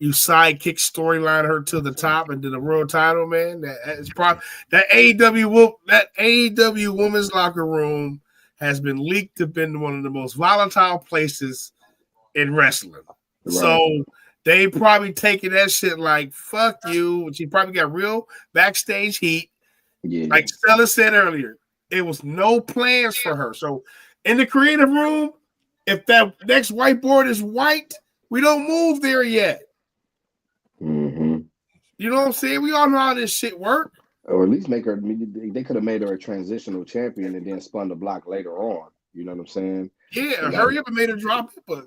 sidekick storyline her to the top and to the world title, man. That's probably that AEW women's locker room has been leaked to been one of the most volatile places in wrestling. Right. So. They probably taking that shit like, fuck you. She probably got real backstage heat. Yeah. Like Stella said earlier, it was no plans for her. So in the creative room, if that next whiteboard is white, we don't move there yet. Mm-hmm. You know what I'm saying? We all know how this shit works. Or at least make her, they could have made her a transitional champion and then spun the block later on. You know what I'm saying? Yeah, hurry up and made her drop it. But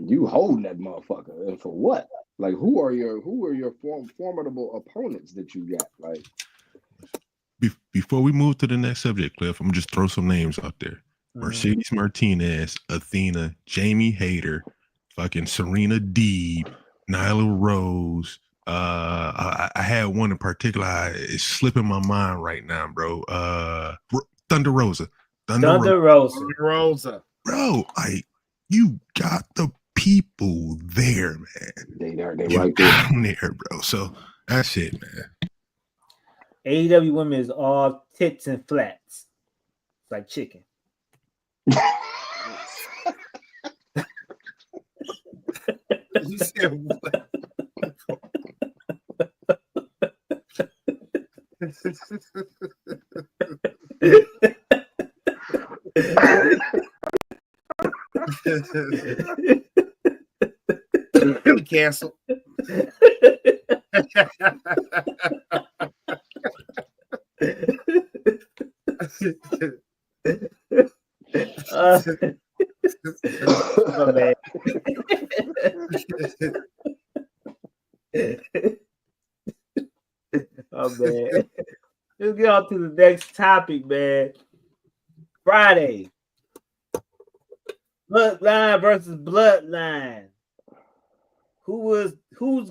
you holding that motherfucker, and for what? Like, who are your formidable opponents that you got? Like, before we move to the next subject, Cliff, I'm gonna just throw some names out there. Mercedes Martinez, Athena, Jamie Hayter, fucking Serena Deeb, Nyla Rose. I had one in particular. It's slipping my mind right now, bro. Thunder Rosa. Thunder Rosa. Bro, like, you got the people there, man. They right there. Down there, bro. So that's it, man. AEW women is all tits and flats. It's like chicken. You said what? Cancel. Oh, man. Oh, man. Let's get on to the next topic, man. Friday. Bloodline versus Bloodline. Who's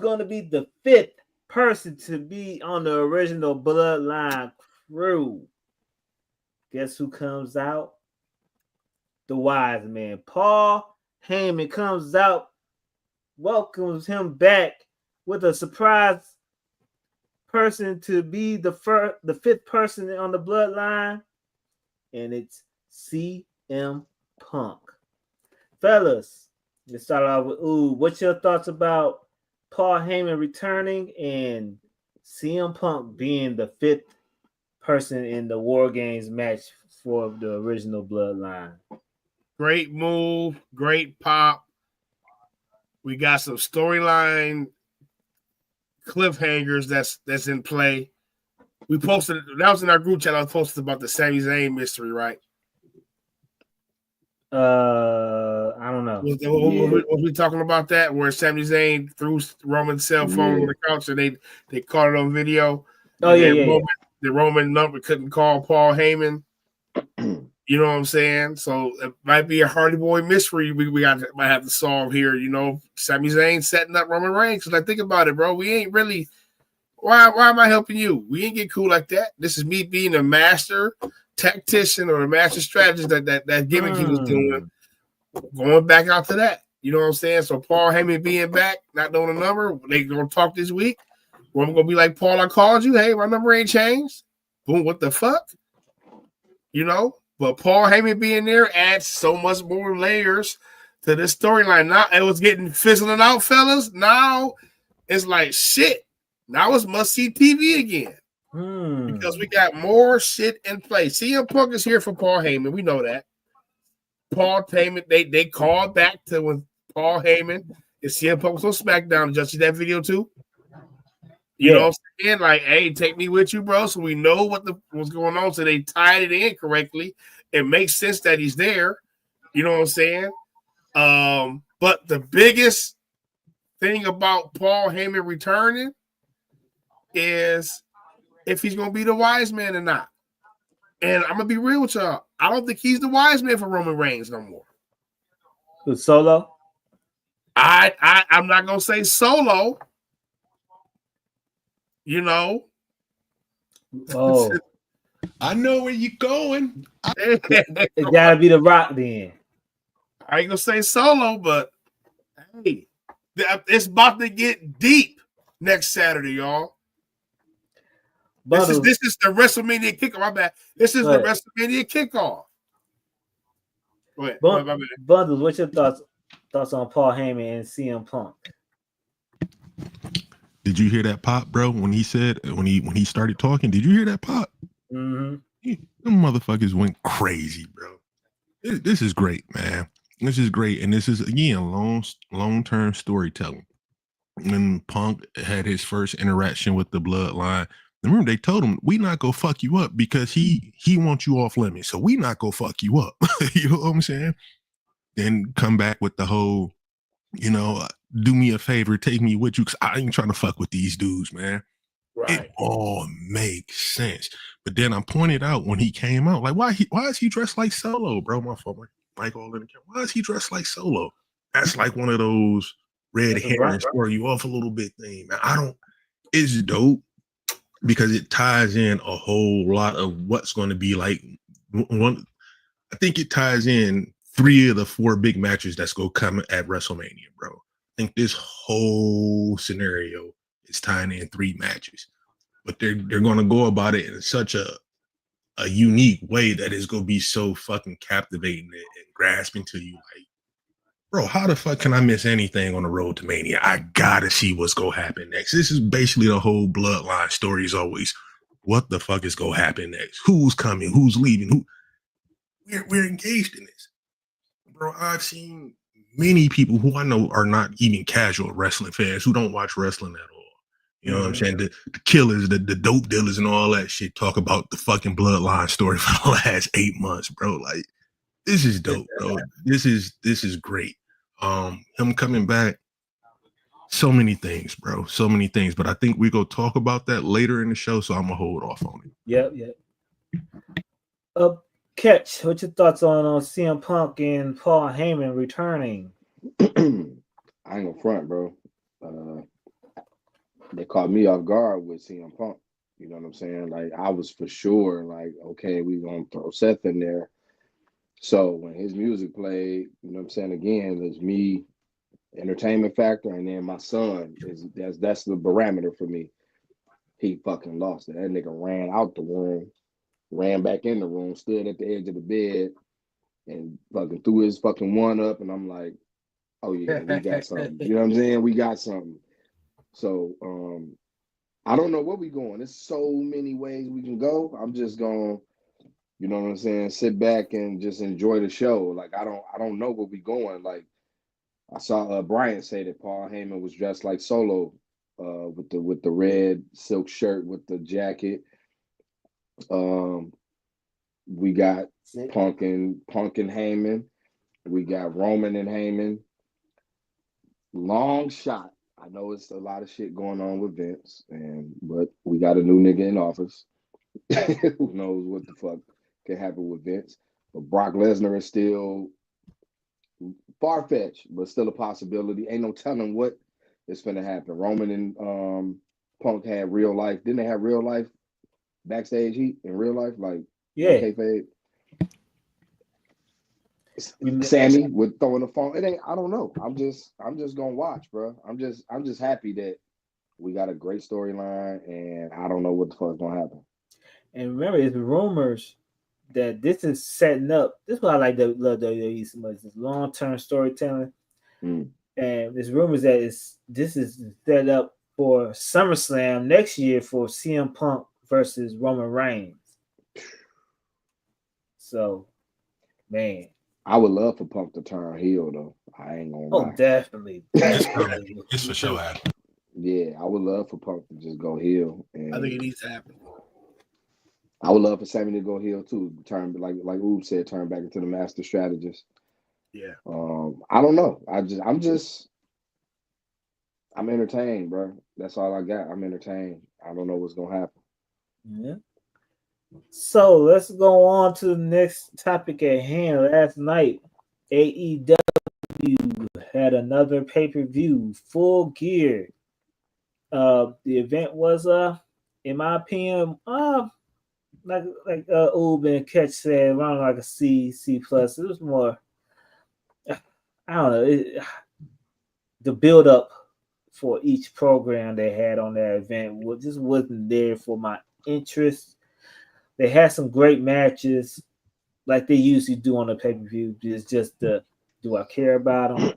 going to be the fifth person to be on the original Bloodline crew? Guess who comes out? The wise man. Paul Heyman comes out, welcomes him back with a surprise person to be the fifth person on the Bloodline, and it's CM Punk. Fellas, let's start off with what's your thoughts about Paul Heyman returning and CM Punk being the fifth person in the War Games match for the original Bloodline? Great move, great pop. We got some storyline cliffhangers that's in play. We posted, that was in our group chat. I posted about the Sami Zayn mystery, right? I don't know. Was we talking about that? Where Sami Zayn threw Roman's cell phone on the couch and they caught it on video. Oh yeah. The Roman number couldn't call Paul Heyman. You know what I'm saying? So it might be a Hardy Boy mystery we might have to solve here. You know, Sami Zayn setting up Roman Reigns. Because I think about it, bro, we ain't really. Why am I helping you? We ain't get cool like that. This is me being a master tactician or a master strategist. That gimmick he was doing. Going back out to that. You know what I'm saying? So Paul Heyman being back, not knowing the number, they gonna talk this week. Well, I'm gonna be like, Paul, I called you. Hey, my number ain't changed. Boom, what the fuck? You know? But Paul Heyman being there adds so much more layers to this storyline. Now it was getting fizzling out, fellas. Now it's like shit. Now it's must-see TV again. Because we got more shit in place. CM Punk is here for Paul Heyman. We know that. Paul Heyman, they called back to when Paul Heyman and CM Punk was on SmackDown. Just see that video too? You know what I'm saying? Like, hey, take me with you, bro. So we know what's going on. So they tied it in correctly. It makes sense that he's there. You know what I'm saying? But the biggest thing about Paul Heyman returning is if he's going to be the wise man or not. And I'm going to be real with y'all. I don't think he's the wise man for Roman Reigns no more. Who's Solo? I'm not going to say Solo. You know, oh, I know where you're going. It gotta be The Rock then. I ain't gonna say Solo, but hey, it's about to get deep next Saturday, y'all. This is the WrestleMania kickoff. My bad. This is the WrestleMania kickoff. Go ahead. Bundles, what's your thoughts on Paul Heyman and CM Punk? Did you hear that pop, bro? When he started talking, did you hear that pop? Mm-hmm. Them motherfuckers went crazy, bro. This is great, man. This is great, and this is again long-term storytelling. When Punk had his first interaction with the Bloodline, remember they told him, "We not gonna fuck you up because he wants you off limits, so we not gonna fuck you up." You know what I'm saying? Then come back with the whole, you know, do me a favor, take me with you, because I ain't trying to fuck with these dudes, man. Right. It all makes sense. But then I pointed out when he came out, like, why is he dressed like Solo, bro? My fault, Mike all in the camera. Why is he dressed like Solo? That's like one of those red herrings where you off a little bit thing, man. It's dope because it ties in a whole lot of what's going to be like one. I think it ties in 3 of the 4 big matches that's going to come at WrestleMania, bro. I think this whole scenario is tying in 3 matches, but they're going to go about it in such a unique way that is going to be so fucking captivating and grasping to you. Like, bro, how the fuck can I miss anything on the road to Mania? I gotta see what's gonna happen next. This is basically the whole bloodline story is always, what the fuck is gonna happen next? Who's coming? Who's leaving? Who? We're engaged in this, bro. I've seen many people who I know are not even casual wrestling fans who don't watch wrestling at all. You know what I'm saying? The killers, the dope dealers, and all that shit talk about the fucking bloodline story for the last 8 months, bro. Like, this is dope, bro. This is great. Him coming back, so many things, bro. So many things. But I think we go talk about that later in the show, so I'm gonna hold off on it. Yep. Catch, what's your thoughts on CM Punk and Paul Heyman returning? I ain't gonna front, bro. They caught me off guard with CM Punk. You know what I'm saying? Like, I was for sure like, okay, we gonna throw Seth in there. So when his music played, you know what I'm saying? Again, there's me, entertainment factor, and then my son that's the barometer for me. He fucking lost it. That nigga ran out the room, ran back in the room, stood at the edge of the bed, and fucking threw his fucking one up. And I'm like, oh yeah, we got something. You know what I'm saying? We got something. So I don't know where we going. There's so many ways we can go. I'm just going, you know what I'm saying, sit back and just enjoy the show. Like, I don't know where we going. Like, I saw Bryant say that Paul Heyman was dressed like Solo, with the red silk shirt with the jacket. We got Punk and Heyman. We got Roman and Heyman. Long shot. I know it's a lot of shit going on with Vince, but we got a new nigga in office. Who knows what the fuck can happen with Vince? But Brock Lesnar is still far-fetched, but still a possibility. Ain't no telling what is going to happen. Roman and Punk had real life. Didn't they have real life backstage heat in real life? Like, yeah. Kayfabe? Sammy with throwing the phone. It ain't. I don't know. I'm just gonna watch, bro. I'm just happy that we got a great storyline, and I don't know what the fuck's gonna happen. And remember, it's rumors that this is setting up. This is why I like love WWE so much. This long-term storytelling, and there's rumors that this is set up for SummerSlam next year for CM Punk versus Roman Reigns. So, man, I would love for Punk to turn heel, though. I ain't gonna lie. Oh, definitely. It's for sure happen. Yeah, I would love for Punk to just go heel. I think it needs to happen. I would love for Sammy to go heel too. Turn, like Oob said, turn back into the master strategist. Yeah. I don't know. I'm entertained, bro. That's all I got. I'm entertained. I don't know what's gonna happen. Yeah. So let's go on to the next topic at hand. Last night, AEW had another pay-per-view, Full Gear. The event was, in my opinion, like Oob and Catch said, around like a C plus. It was more, I don't know, the build up for each program they had on that event just wasn't there for my interest. They had some great matches, like they usually do on the pay per view. It's just do I care about them?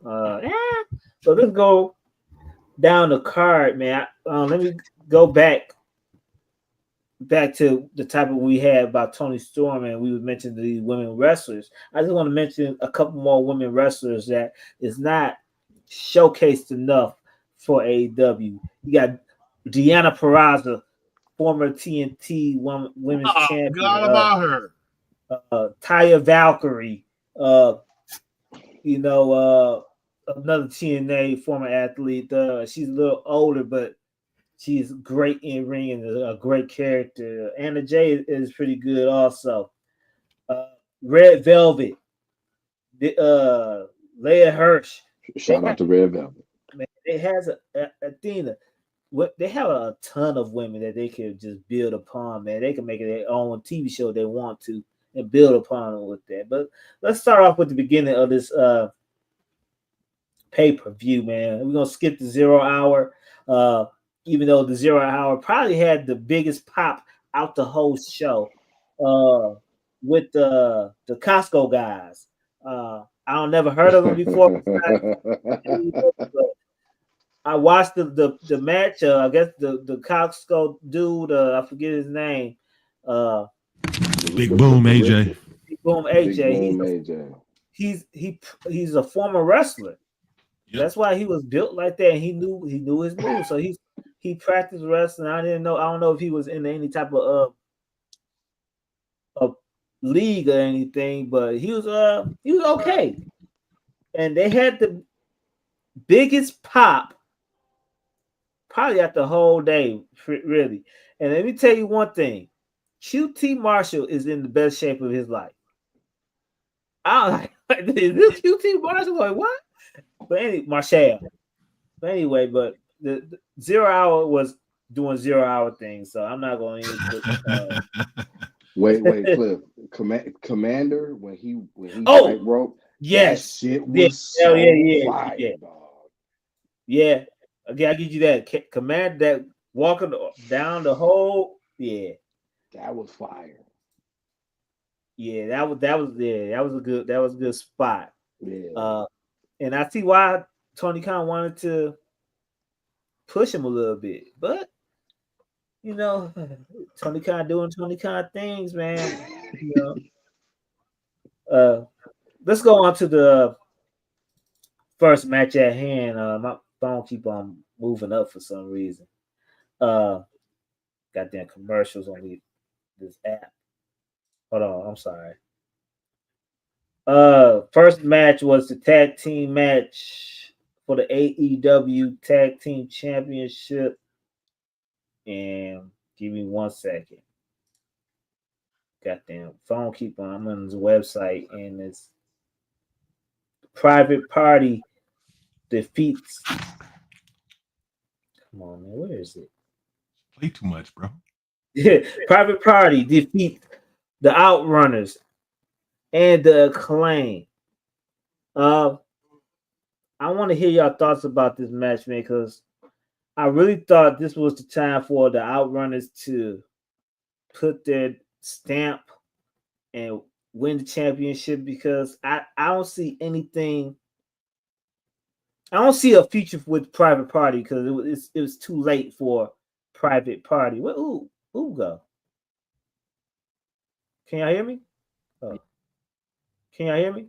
So let's go down the card, man. Let me go back to the topic we had about Toni Storm, and we would mention these women wrestlers. I just want to mention a couple more women wrestlers that is not showcased enough for AEW. You got Deanna Purrazzo, former TNT women's champion. Forgot about her. Taya Valkyrie, another TNA former athlete. She's a little older, but She's great in ring and a great character. Anna Jay is pretty good also. Red Velvet, Leia Hirsch. Shout out to Red Velvet. Man, it has a Athena. They have a ton of women that they can just build upon, man. They can make it their own TV show they want to and build upon it with that. But let's start off with the beginning of this pay-per-view, man. We're gonna skip the 0 hour. Even though the 0 hour probably had the biggest pop out the whole show. With the Costco guys. I don't never heard of them before. I watched the match. I guess the Costco dude. I forget his name. Big Boom AJ. Big Boom AJ. He's a former wrestler. Yep. That's why he was built like that. And he knew his moves. So he practiced wrestling. I don't know if he was in any type of league or anything, but he was okay. And they had the biggest pop probably at the whole day, really. And let me tell you one thing: QT Marshall is in the best shape of his life. I'm like, is this QT Marshall? Like what? But anyway, but the 0 hour was doing 0 hour things, so I'm not going to. Wait, Cliff. Commander when he tightrope. Yes, that shit was fire, dog. Yeah, okay, I'll give you that. Commander that walking down the whole. Yeah, that was fire. Yeah, that was a good spot. Yeah. And I see why Tony Khan wanted to push him a little bit, but Tony Khan doing Tony Khan things, man. Let's go on to the first match at hand. My phone keep on moving up for some reason. Goddamn commercials on this app. Hold on, I'm sorry. First match was the tag team match for the AEW Tag Team Championship. And give me 1 second. Goddamn phone keep on. I'm on his website and it's Private Party defeats. Come on, man. Where is it? Play too much, bro. Private Party defeat the Outrunners and the Acclaim. I want to hear your thoughts about this match, man, because I really thought this was the time for the Outrunners to put their stamp and win the championship, because I don't see anything. I don't see a future with Private Party because it was too late for Private Party. Who go? Can y'all hear me? Oh. Can y'all hear me?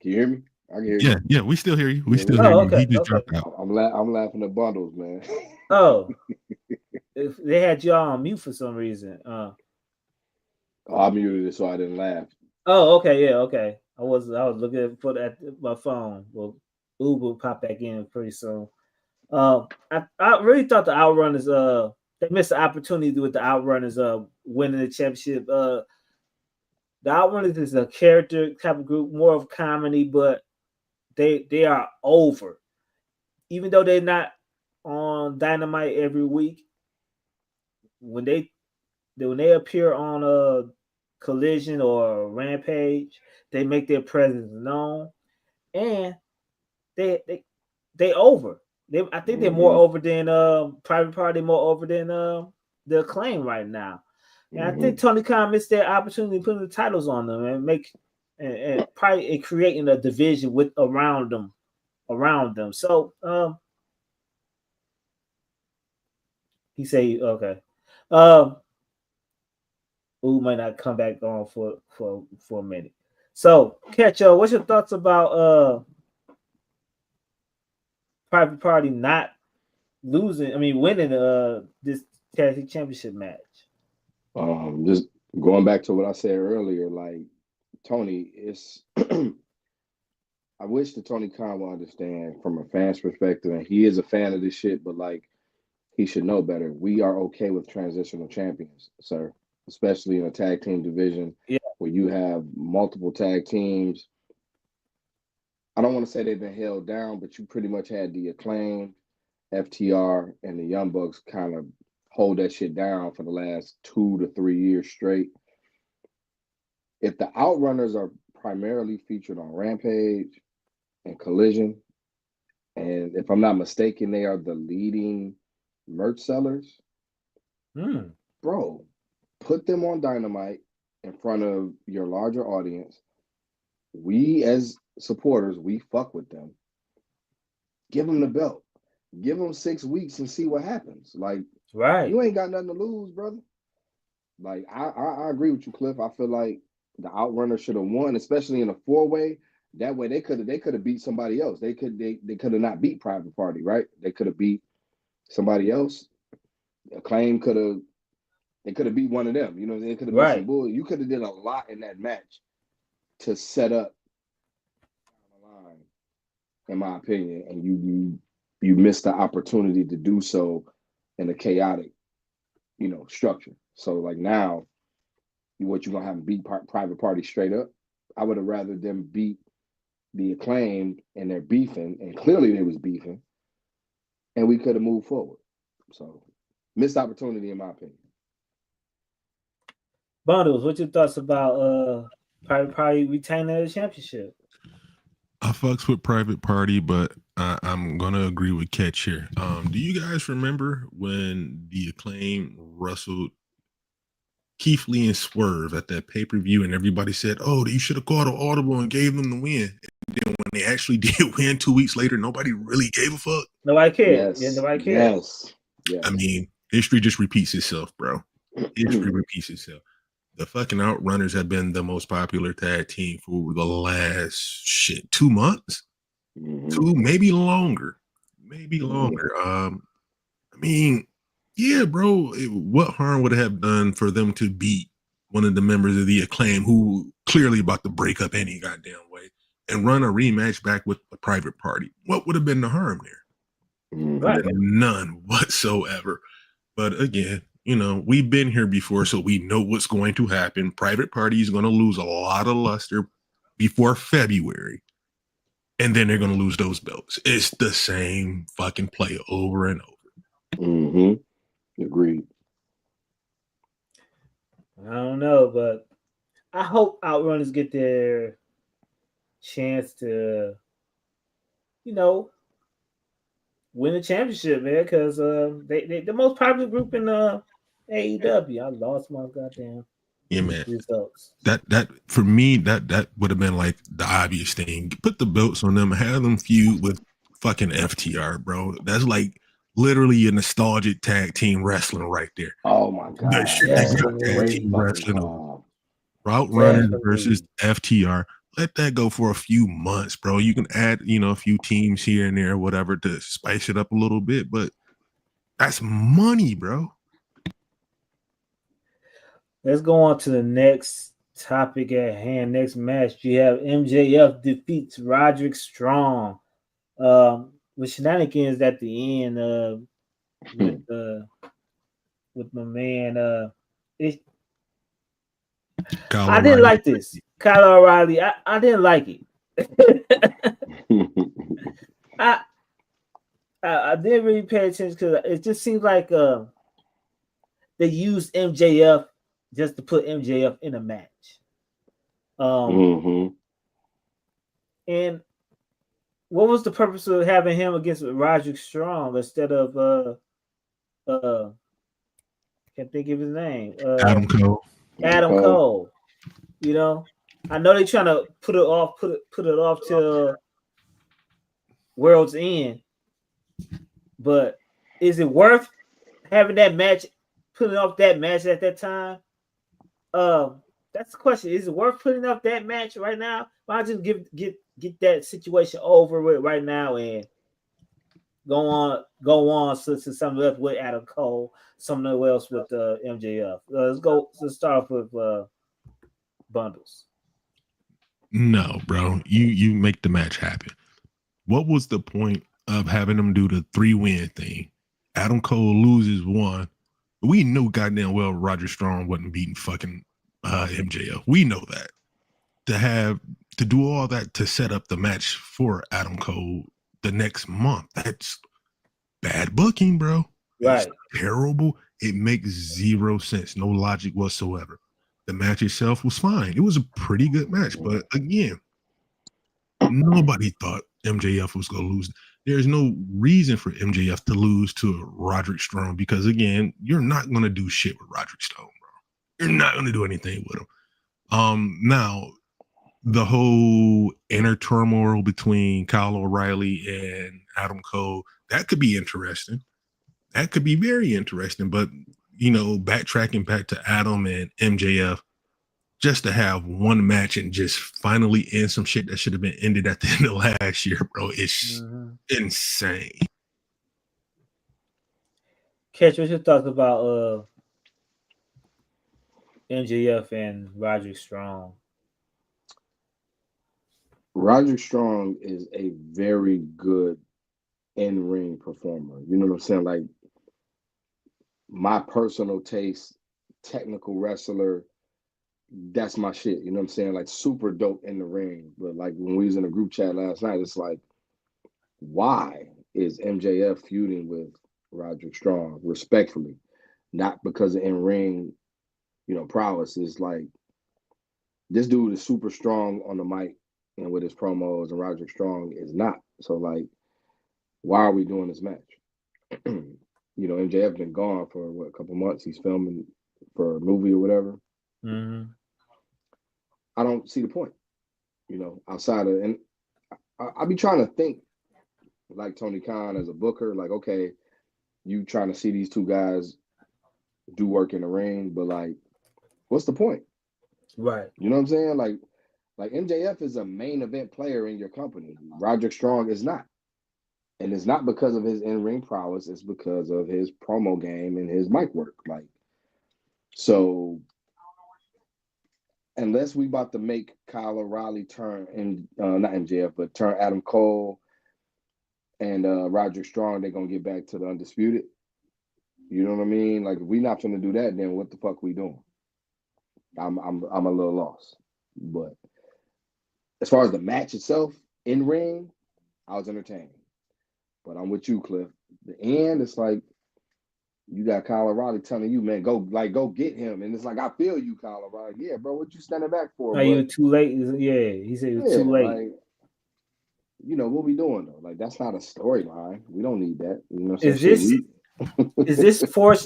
Can you hear me? I can hear you. Yeah, we still hear you. We still hear you. Okay, He just dropped out. I'm laughing at bundles, man. Oh, if they had y'all on mute for some reason. I muted it so I didn't laugh. Oh, okay, yeah, okay. I was looking at my phone. Well, Uber will pop back in pretty soon. I really thought the Outrunners they missed the opportunity with the Outrunners winning the championship. The Outrunners is a character type of group, more of comedy, but they are over. Even though they're not on Dynamite every week, when they appear on a Collision or Rampage, they make their presence known, and they over. I think they're more over than Private Party, more over than the Acclaim right now. And I think Tony Khan missed their opportunity putting the titles on them and probably creating a division around them. So he say okay. Who might not come back on for a minute. So, Ketcho, what's your thoughts about Private Party not winning this tag team championship match? Just going back to what I said earlier, like Tony, it's I I wish that Tony Khan will understand from a fan's perspective, and he is a fan of this shit, but like he should know better. We are okay with transitional champions, sir, especially in a tag team division where you have multiple tag teams. I don't want to say they've been held down, but you pretty much had the Acclaimed, FTR, and the Young Bucks kind of hold that shit down for the last 2 to 3 years straight. If the Outrunners are primarily featured on Rampage and Collision, and if I'm not mistaken, they are the leading merch sellers, bro, put them on Dynamite in front of your larger audience. We as supporters, we fuck with them. Give them the belt. Give them 6 weeks and see what happens. Like, you ain't got nothing to lose, brother. Like, I agree with you, Cliff. I feel like the Outrunner should have won, especially in a 4-way. That way, they could have beat somebody else. They could have not beat Private Party, right? They could have beat somebody else. Acclaim could have beat one of them. You know, they could have beat some bull. You could have did a lot in that match to set up the line, in my opinion, and you missed the opportunity to do so in a chaotic, structure. So like now, what you gonna have them beat Private Party straight up? I would have rather them beat the Acclaimed, and they're beefing, and clearly they was beefing, and we could have moved forward. So missed opportunity, in my opinion. Bundles, what's your thoughts about Private Party retaining the championship? I fucks with Private Party, but I'm gonna agree with Catch here. Do you guys remember when the Acclaim wrestled Keith Lee and Swerve at that pay-per-view, and everybody said, "Oh, you should have called an audible and gave them the win." And then when they actually did win 2 weeks later, nobody really gave a fuck. Nobody cared. Yeah, nobody cared. Yes. I mean, history just repeats itself, bro. History repeats itself. The fucking Outrunners have been the most popular tag team for the last 2 months, 2, maybe longer, I mean, yeah, bro. What harm would it have done for them to beat one of the members of the Acclaim, who clearly about to break up any goddamn way, and run a rematch back with a Private Party? What would have been the harm there? None whatsoever. But again, we've been here before, so we know what's going to happen. Private Party is going to lose a lot of luster before February, and then they're going to lose those belts. It's the same fucking play over and over. Agreed. I don't know, but I hope Outrunners get their chance to, win the championship, man, because they the most popular group in AEW. I lost my goddamn results. That for me, that would have been like the obvious thing. Put the belts on them, have them feud with fucking FTR, bro. That's like literally a nostalgic tag team wrestling right there. Oh my god! Tag team wrestling. Outrunners versus FTR. Let that go for a few months, bro. You can add, a few teams here and there, whatever, to spice it up a little bit, but that's money, bro. Let's go on to the next topic at hand. Next match, you have MJF defeats Roderick Strong with shenanigans at the end with my man. I didn't like this. Kyle O'Reilly, I didn't like it. I didn't really pay attention because it just seems like they used MJF just to put MJF in a match. And what was the purpose of having him against Roderick Strong instead of can't think of his name. Adam Cole. Adam Cole. I know they're trying to put it off till World's End, but is it worth having that match, putting off that match at that time? That's the question. Is it worth putting off that match right now? Why not just get that situation over with right now and go on to something else with Adam Cole, something else with MJF. Let's start off with Bundles. No, bro. You make the match happen. What was the point of having them do the 3-win thing? Adam Cole loses one. We knew goddamn well Roger Strong wasn't beating fucking MJF. We know that. To do all that to set up the match for Adam Cole the next month, that's bad booking, bro. Right. It's terrible. It makes zero sense. No logic whatsoever. The match itself was fine. It was a pretty good match, but again, nobody thought MJF was going to lose. There's no reason for MJF to lose to Roderick Strong because, again, you're not going to do shit with Roderick Strong, bro. You're not going to do anything with him. Now, the whole inner turmoil between Kyle O'Reilly and Adam Cole, that could be interesting. That could be very interesting. But, backtracking back to Adam and MJF, just to have one match and just finally end some shit that should have been ended at the end of last year, bro, it's insane. Catch, what your thoughts about MJF and Roderick Strong? Roderick Strong is a very good in-ring performer. You know what I'm saying? Like, my personal taste, technical wrestler, that's my shit. You know what I'm saying? Like, super dope in the ring. But like when we was in a group chat last night, it's like, why is MJF feuding with Roderick Strong? Respectfully, not because of in-ring, prowess. It's like, this dude is super strong on the mic and with his promos, and Roderick Strong is not. So like, why are we doing this match? MJF been gone for a couple months. He's filming for a movie or whatever. Mm-hmm. I don't see the point, outside of, and I be trying to think like Tony Khan as a booker, like, okay, you trying to see these two guys do work in the ring, but like, what's the point? Right. You know what I'm saying? Like MJF is a main event player in your company. Roderick Strong is not. And it's not because of his in-ring prowess, it's because of his promo game and his mic work. Like, so unless we about to make Kyle O'Reilly turn, and not MJF, but turn Adam Cole and Roderick Strong, they're gonna get back to the Undisputed. You know what I mean? Like, if we're not gonna do that, then what the fuck we doing? I'm a little lost. But as far as the match itself, in ring, I was entertained. But I'm with you, Cliff. The end, it's like, you got Kyle O'Reilly telling you, man, go get him. And it's like, I feel you, Kyle O'Reilly. Yeah, bro, what you standing back for? Are you too late? Yeah, he said it was too late. Like, what we doing though? Like, that's not a storyline. We don't need that. Is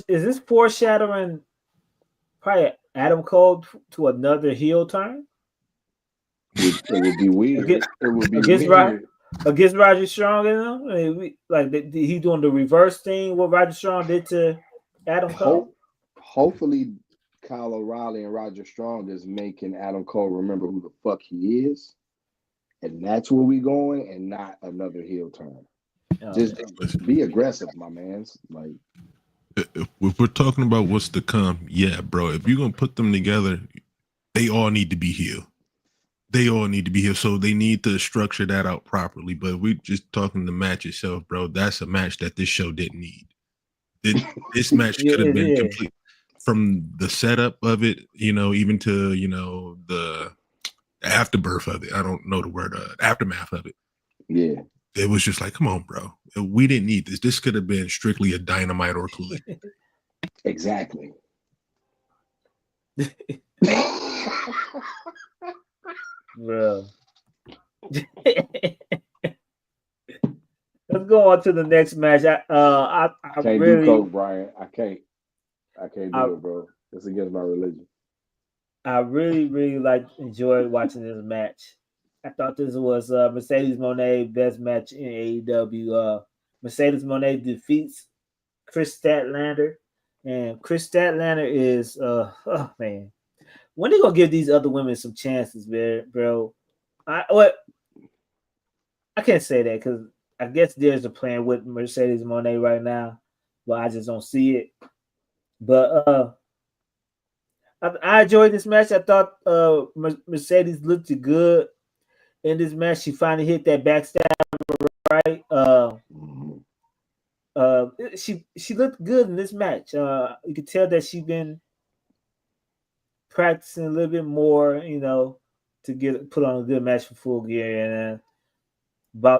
this foreshadowing probably Adam Cole to another heel turn? It would be weird. It would be weird. Against Roger Strong and them? I mean, he doing the reverse thing what Roger Strong did to Adam Cole? Hopefully Kyle O'Reilly and Roger Strong is making Adam Cole remember who the fuck he is. And that's where we going, and not another heel turn. Just be aggressive, my man. Like, if we're talking about what's to come, yeah, bro. If you're gonna put them together, they all need to be heel. They all need to be here, so they need to structure that out properly. But if we're just talking the match itself, bro, that's a match that this show didn't need. This match could have been complete from the setup of it, even to the afterbirth of it. I don't know the word, aftermath of it. Yeah, it was just like, come on, bro, we didn't need this. This could have been strictly a Dynamite or Collision. Exactly. Bro. Let's go on to the next match. I can't really do coke, Brian. I can't do it, bro. It's against my religion. I really enjoyed watching this match. I thought this was Mercedes Moné best match in AEW. Mercedes Moné defeats Chris Statlander, and Chris Statlander is oh man. When they gonna give these other women some chances, bro? I can't say that because I guess there's a plan with Mercedes Moné right now, but I just don't see it. But I enjoyed this match. I thought Mercedes looked good in this match. She finally hit that backstab right. She looked good in this match. You could tell that she's been practicing a little bit more, to get put on a good match for Full Gear. And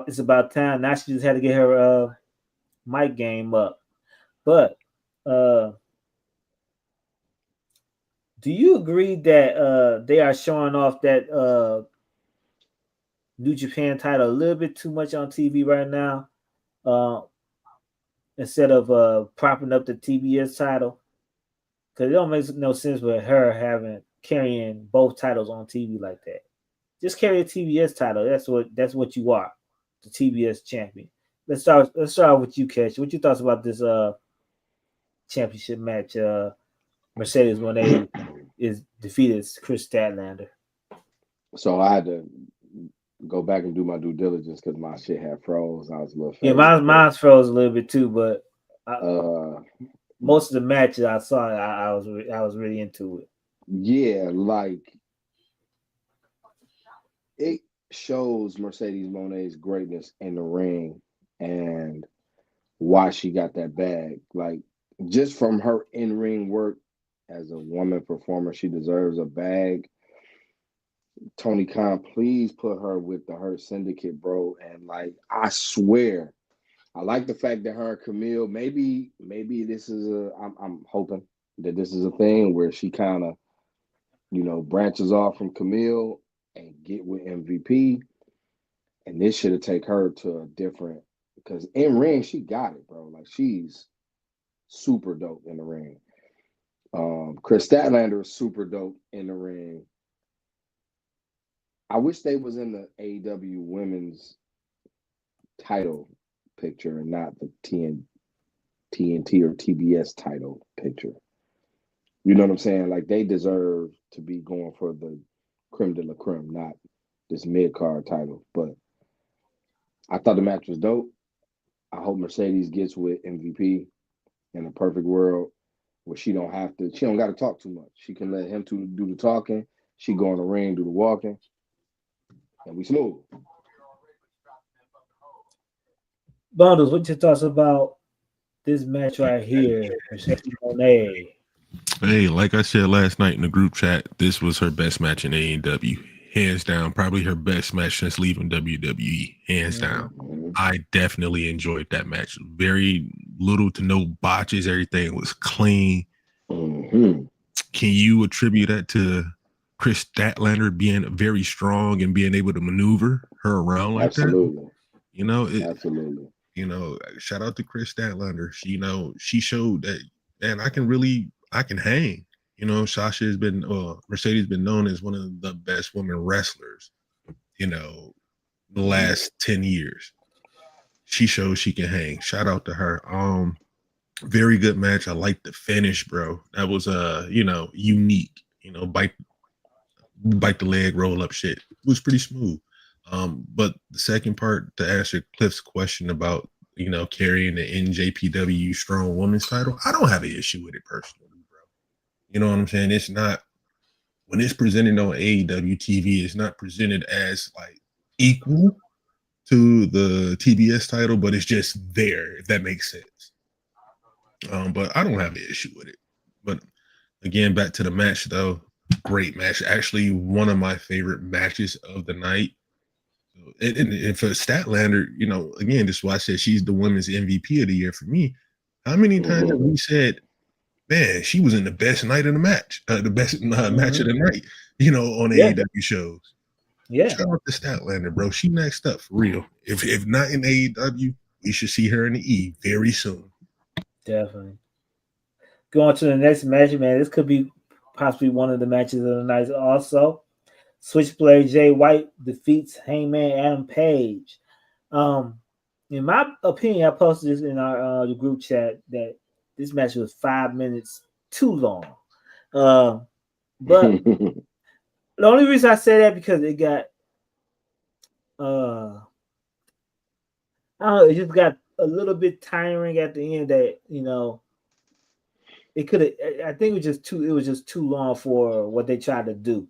it's about time now. She just had to get her mic game up. But do you agree that they are showing off that New Japan title a little bit too much on TV right now? Instead of propping up the TBS title, because it don't make no sense with her carrying both titles on TV like that. Just carry a TBS title. That's what you are, the TBS champion. Let's start with you, Cash. What you thoughts about this championship match? Mercedes Moné is defeated Chris Statlander. So I had to go back and do my due diligence because my shit had froze. I was a little mine froze a little bit too, but most of the matches I saw, I was really into it. Yeah, like it shows Mercedes Moné's greatness in the ring and why she got that bag. Like just from her in-ring work as a woman performer, she deserves a bag. Tony Khan, please put her with the Hurt Syndicate, bro. And like, I swear, I like the fact that her and Camille, maybe this is I'm hoping that this is a thing where she kind of, branches off from Camille and get with MVP. And this should have taken her to a different, because in ring, she got it, bro. Like she's super dope in the ring. Chris Statlander is super dope in the ring. I wish they was in the AEW women's title picture and not the TNT or TBS title picture. You know what I'm saying? Like they deserve to be going for the creme de la creme, not this mid-card title. But I thought the match was dope. I hope Mercedes gets with MVP in a perfect world where she don't got to talk too much. She can let him do the talking. She go in the ring, do the walking. And we smooth. Bundles, what your thoughts about this match right here? Hey, like I said last night in the group chat, this was her best match in AEW. Hands down, probably her best match since leaving WWE. Hands down. I definitely enjoyed that match. Very little to no botches. Everything was clean. Mm-hmm. Can you attribute that to Chris Statlander being very strong and being able to maneuver her around like Absolutely. that? Absolutely. Shout out to Chris Statlander. She showed that, man, I can hang. Mercedes been known as one of the best women wrestlers, the last 10 years. She shows she can hang. Shout out to her. Very good match. I like the finish, bro. That was unique. Bite the leg, roll up shit. It was pretty smooth. But the second part, to answer Cliff's question about carrying the NJPW Strong Women's title, I don't have an issue with it personally, bro. You know what I'm saying? It's not, when it's presented on AEW TV, it's not presented as like equal to the TBS title, but it's just there, if that makes sense. But I don't have an issue with it. But again, back to the match though. Great match. Actually, one of my favorite matches of the night. And for Statlander, again, this is why I said she's the women's MVP of the year for me. How many times have we said, man, she was in the best night of the match, the best match of the night, on AEW shows. Yeah. Shout out to Statlander, bro. She next up for real. If not in AEW, we should see her in the E very soon. Definitely. Going to the next match, man. This could be possibly one of the matches of the night also. Switchblade Jay White defeats Hangman Adam Page. In my opinion, I posted this in our the group chat that this match was 5 minutes too long. But the only reason I say that because it got I don't know, it just got a little bit tiring at the end that, it could have, I think it was just too long for what they tried to do.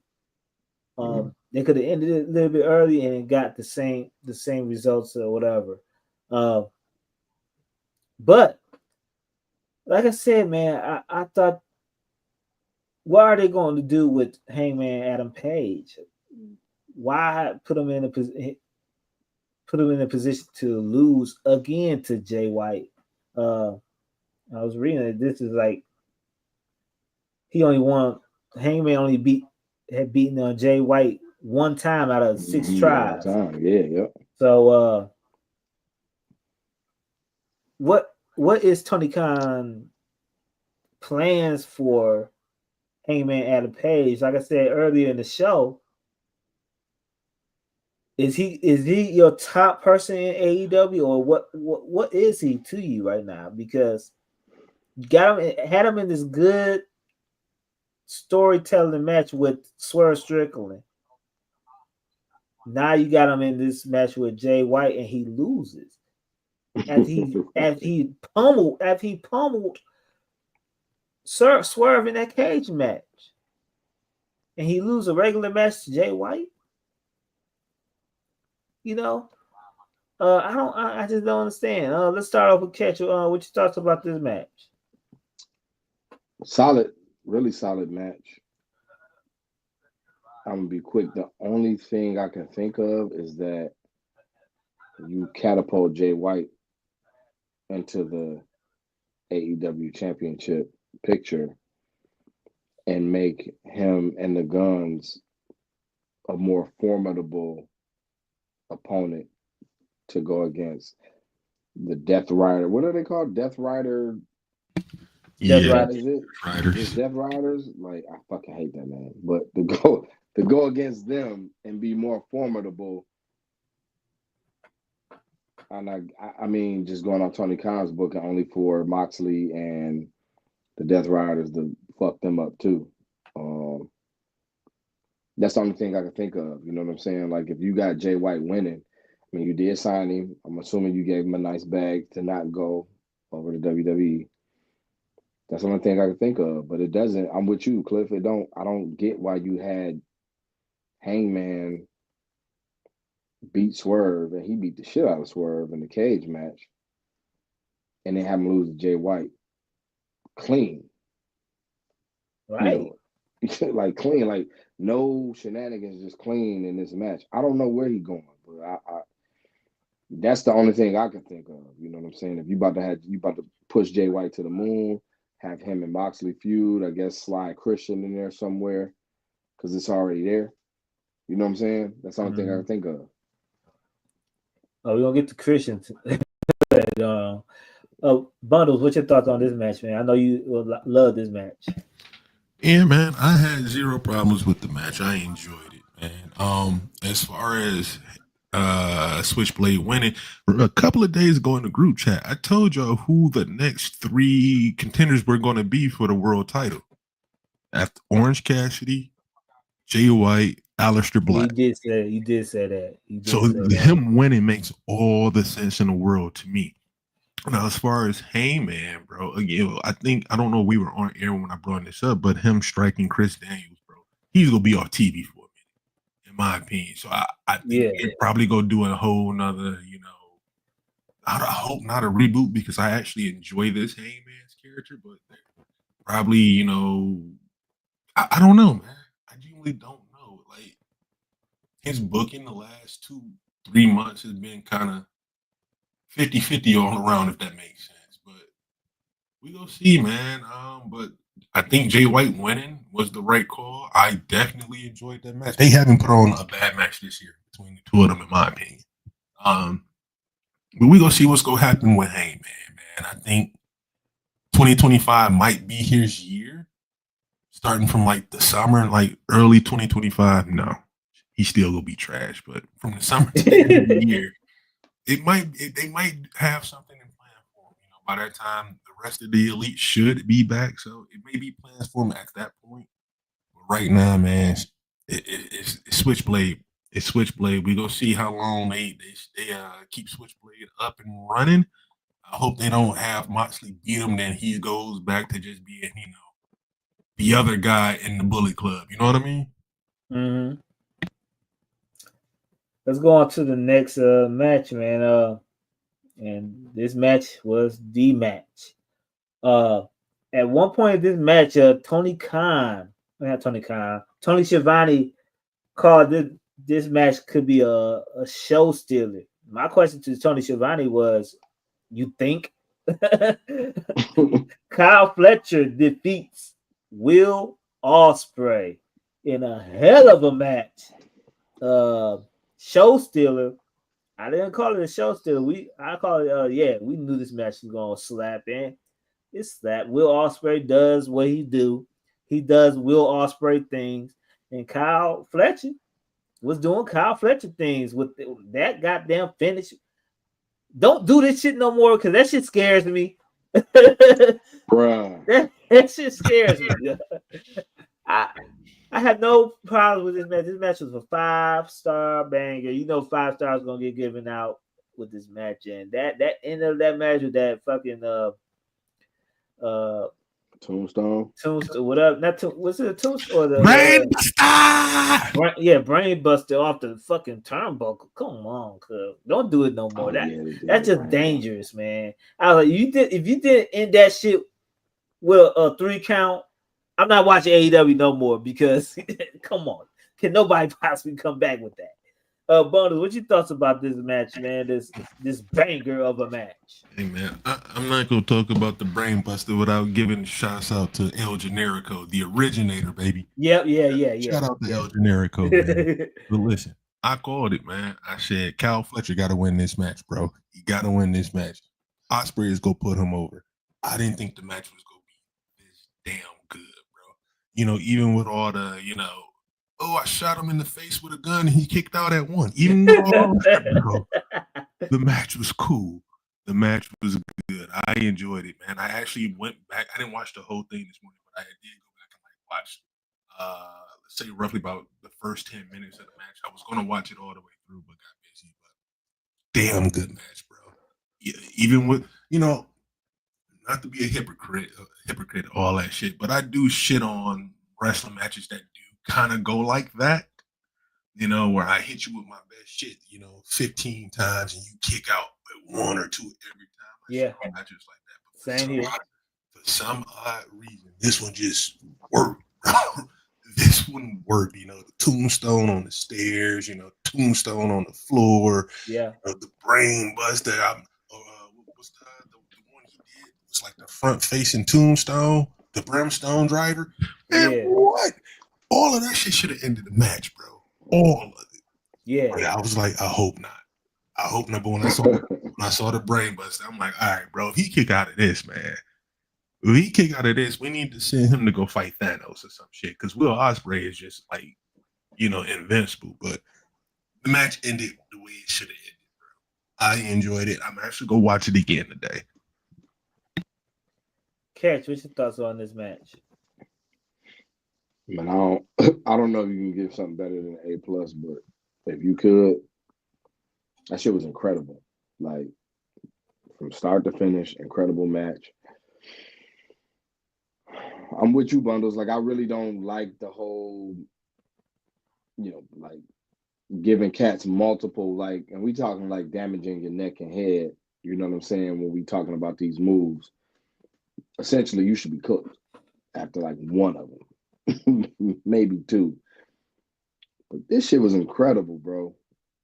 They could have ended it a little bit early and got the same results or whatever. But like I said, man, I thought, what are they going to do with Hangman Adam Page? Why put him in a position to lose again to Jay White? I was reading it. This is like he only won. Hangman had beaten Jay White one time out of 6 tries. Yeah. So what is Tony Khan plans for Hangman Adam Page? Like I said earlier in the show, is he your top person in AEW, or what is he to you right now? Because you had him in this good storytelling match with Swerve Strickland. Now you got him in this match with Jay White, and he loses. After he pummeled Swerve in that cage match, and he loses a regular match to Jay White. You know, I just don't understand. Let's start off with Catch. What you thoughts about this match? Solid, really solid match. I'm gonna be quick. The only thing I can think of is that you catapult Jay White into the AEW championship picture and make him and the Guns a more formidable opponent to go against the Death Rider. What are they called? Death Rider. Yeah, Death Riders. Riders. It's Death Riders. Like, I fucking hate that name. But to go against them and be more formidable. And I mean, just going off Tony Khan's book, and only for Moxley and the Death Riders to fuck them up too. That's the only thing I can think of. You know what I'm saying? Like, if you got Jay White winning, I mean, you did sign him. I'm assuming you gave him a nice bag to not go over to WWE. That's the only thing I can think of. But it doesn't. I'm with you, Cliff. I don't get why you had Hangman beat Swerve, and he beat the shit out of Swerve in the cage match, and then have him lose to Jay White clean. Right. You know, like clean, like no shenanigans, just clean in this match. I don't know where he's going, but I that's the only thing I can think of. You know what I'm saying? If you about to push Jay White to the moon, have him and Moxley feud, I guess slide Christian in there somewhere because it's already there. You know what I'm saying? That's the only thing I can think of. Oh, we're gonna get to Christian. Bundles, what's your thoughts on this match, man? I know you love this match. Yeah, man, I had zero problems with the match. I enjoyed it, man. As far as Switchblade winning, a couple of days ago in the group chat, I told y'all who the next 3 contenders were going to be for the world title. After Orange Cassidy, Jay White, Aleister Black. You did say that. Him winning makes all the sense in the world to me. Now, as far as Heyman, bro, again, I don't know, we were on air when I brought this up, but him striking Chris Daniels, bro, he's gonna be off TV for a minute, in my opinion. So I think they're probably gonna do a whole nother, I hope not a reboot, because I actually enjoy this Heyman's character, but probably, I don't know, man. I genuinely don't know. Like, his booking the last 2-3 months has been kind of 50-50 all around, if that makes sense. But we gonna see, man. But I think Jay White winning was the right call. I definitely enjoyed that match. They haven't put on a bad match this year between the two of them, in my opinion. But we gonna see what's gonna happen with Heyman, man. I think 2025 might be his year, starting from like the summer, like early 2025. No, he's still gonna be trash. But from the summer to the end of the year, they might have something in plan for him. By that time, the rest of the elite should be back, so it may be plans for him at that point. But right now, man, it's Switchblade. It's Switchblade. We go see how long they keep Switchblade up and running. I hope they don't have Moxley beat him, then he goes back to just being, the other guy in the Bullet Club. You know what I mean? Mm-hmm. let's go on to the next match, man. And this match was the match. At one point in this match, Tony Schiavone called this match could be a show stealer. My question to Tony Schiavone was, you think? Kyle Fletcher defeats Will Ospreay in a hell of a match. Show stealer. I didn't call it a show stealer. I call it we knew this match was gonna slap in. It's slap. Will Ospreay does what he do. He does Will Ospreay things. And Kyle Fletcher was doing Kyle Fletcher things with that goddamn finish. Don't do this shit no more because that shit scares me. Bruh. That shit scares me. I had no problems with this match. This match was a 5-star banger. You know, 5 stars gonna get given out with this match, and that end of that match with that fucking Tombstone. What up? Was it a tombstone or the brain buster off the fucking turnbuckle? Come on, cuz don't do it no more. That's just dangerous, man. I was like, if you didn't end that shit with a 3 count, I'm not watching AEW no more because come on, can nobody possibly come back with that? Bonus, what you thoughts about this match, man? This banger of a match. Hey man, I'm not gonna talk about the brain buster without giving shouts out to El Generico, the originator, baby. Yeah. Shout out to El Generico, man. But listen, I called it, man. I said Kyle Fletcher got to win this match, bro. He got to win this match. Ospreay is gonna put him over. I didn't think the match was gonna be this damn good, bro. You know, even with all the, I shot him in the face with a gun and he kicked out at 1. Even with all that, bro, the match was cool. The match was good. I enjoyed it, man. I actually went back. I didn't watch the whole thing this morning, but I did go back and watch, let's say roughly about the first 10 minutes of the match. I was going to watch it all the way through, but got busy. But damn good match, bro. Yeah, even with, not to be a hypocrite, all that shit, but I do shit on wrestling matches that do kind of go like that, where I hit you with my best shit, 15 times and you kick out 1 or 2 every time. Yeah. Not just like that. But Same here. For some odd reason, this one just worked. This one worked, the tombstone on the stairs, tombstone on the floor. Yeah. The brain buster. What's the one he did? It's like the front facing tombstone, the brimstone driver. Man, what? All of that shit should have ended the match, bro. All of it. Yeah. But I was like, I hope not. But when I saw the brain buster, I'm like, all right, bro, if he kick out of this, man, we need to send him to go fight Thanos or some shit. Because Will Ospreay is just like, invincible. But the match ended the way it should have ended, bro. I enjoyed it. I'm actually going to watch it again today. Catch, what's your thoughts on this match? Man, I don't know if you can give something better than A+, but if you could, that shit was incredible. Like, from start to finish, incredible match. I'm with you, Bundles. Like, I really don't like the whole, like, giving cats multiple, and we talking, like, damaging your neck and head, you know what I'm saying, when we talking about these moves. Essentially, you should be cooked after, like, 1 of them. Maybe 2. But this shit was incredible, bro.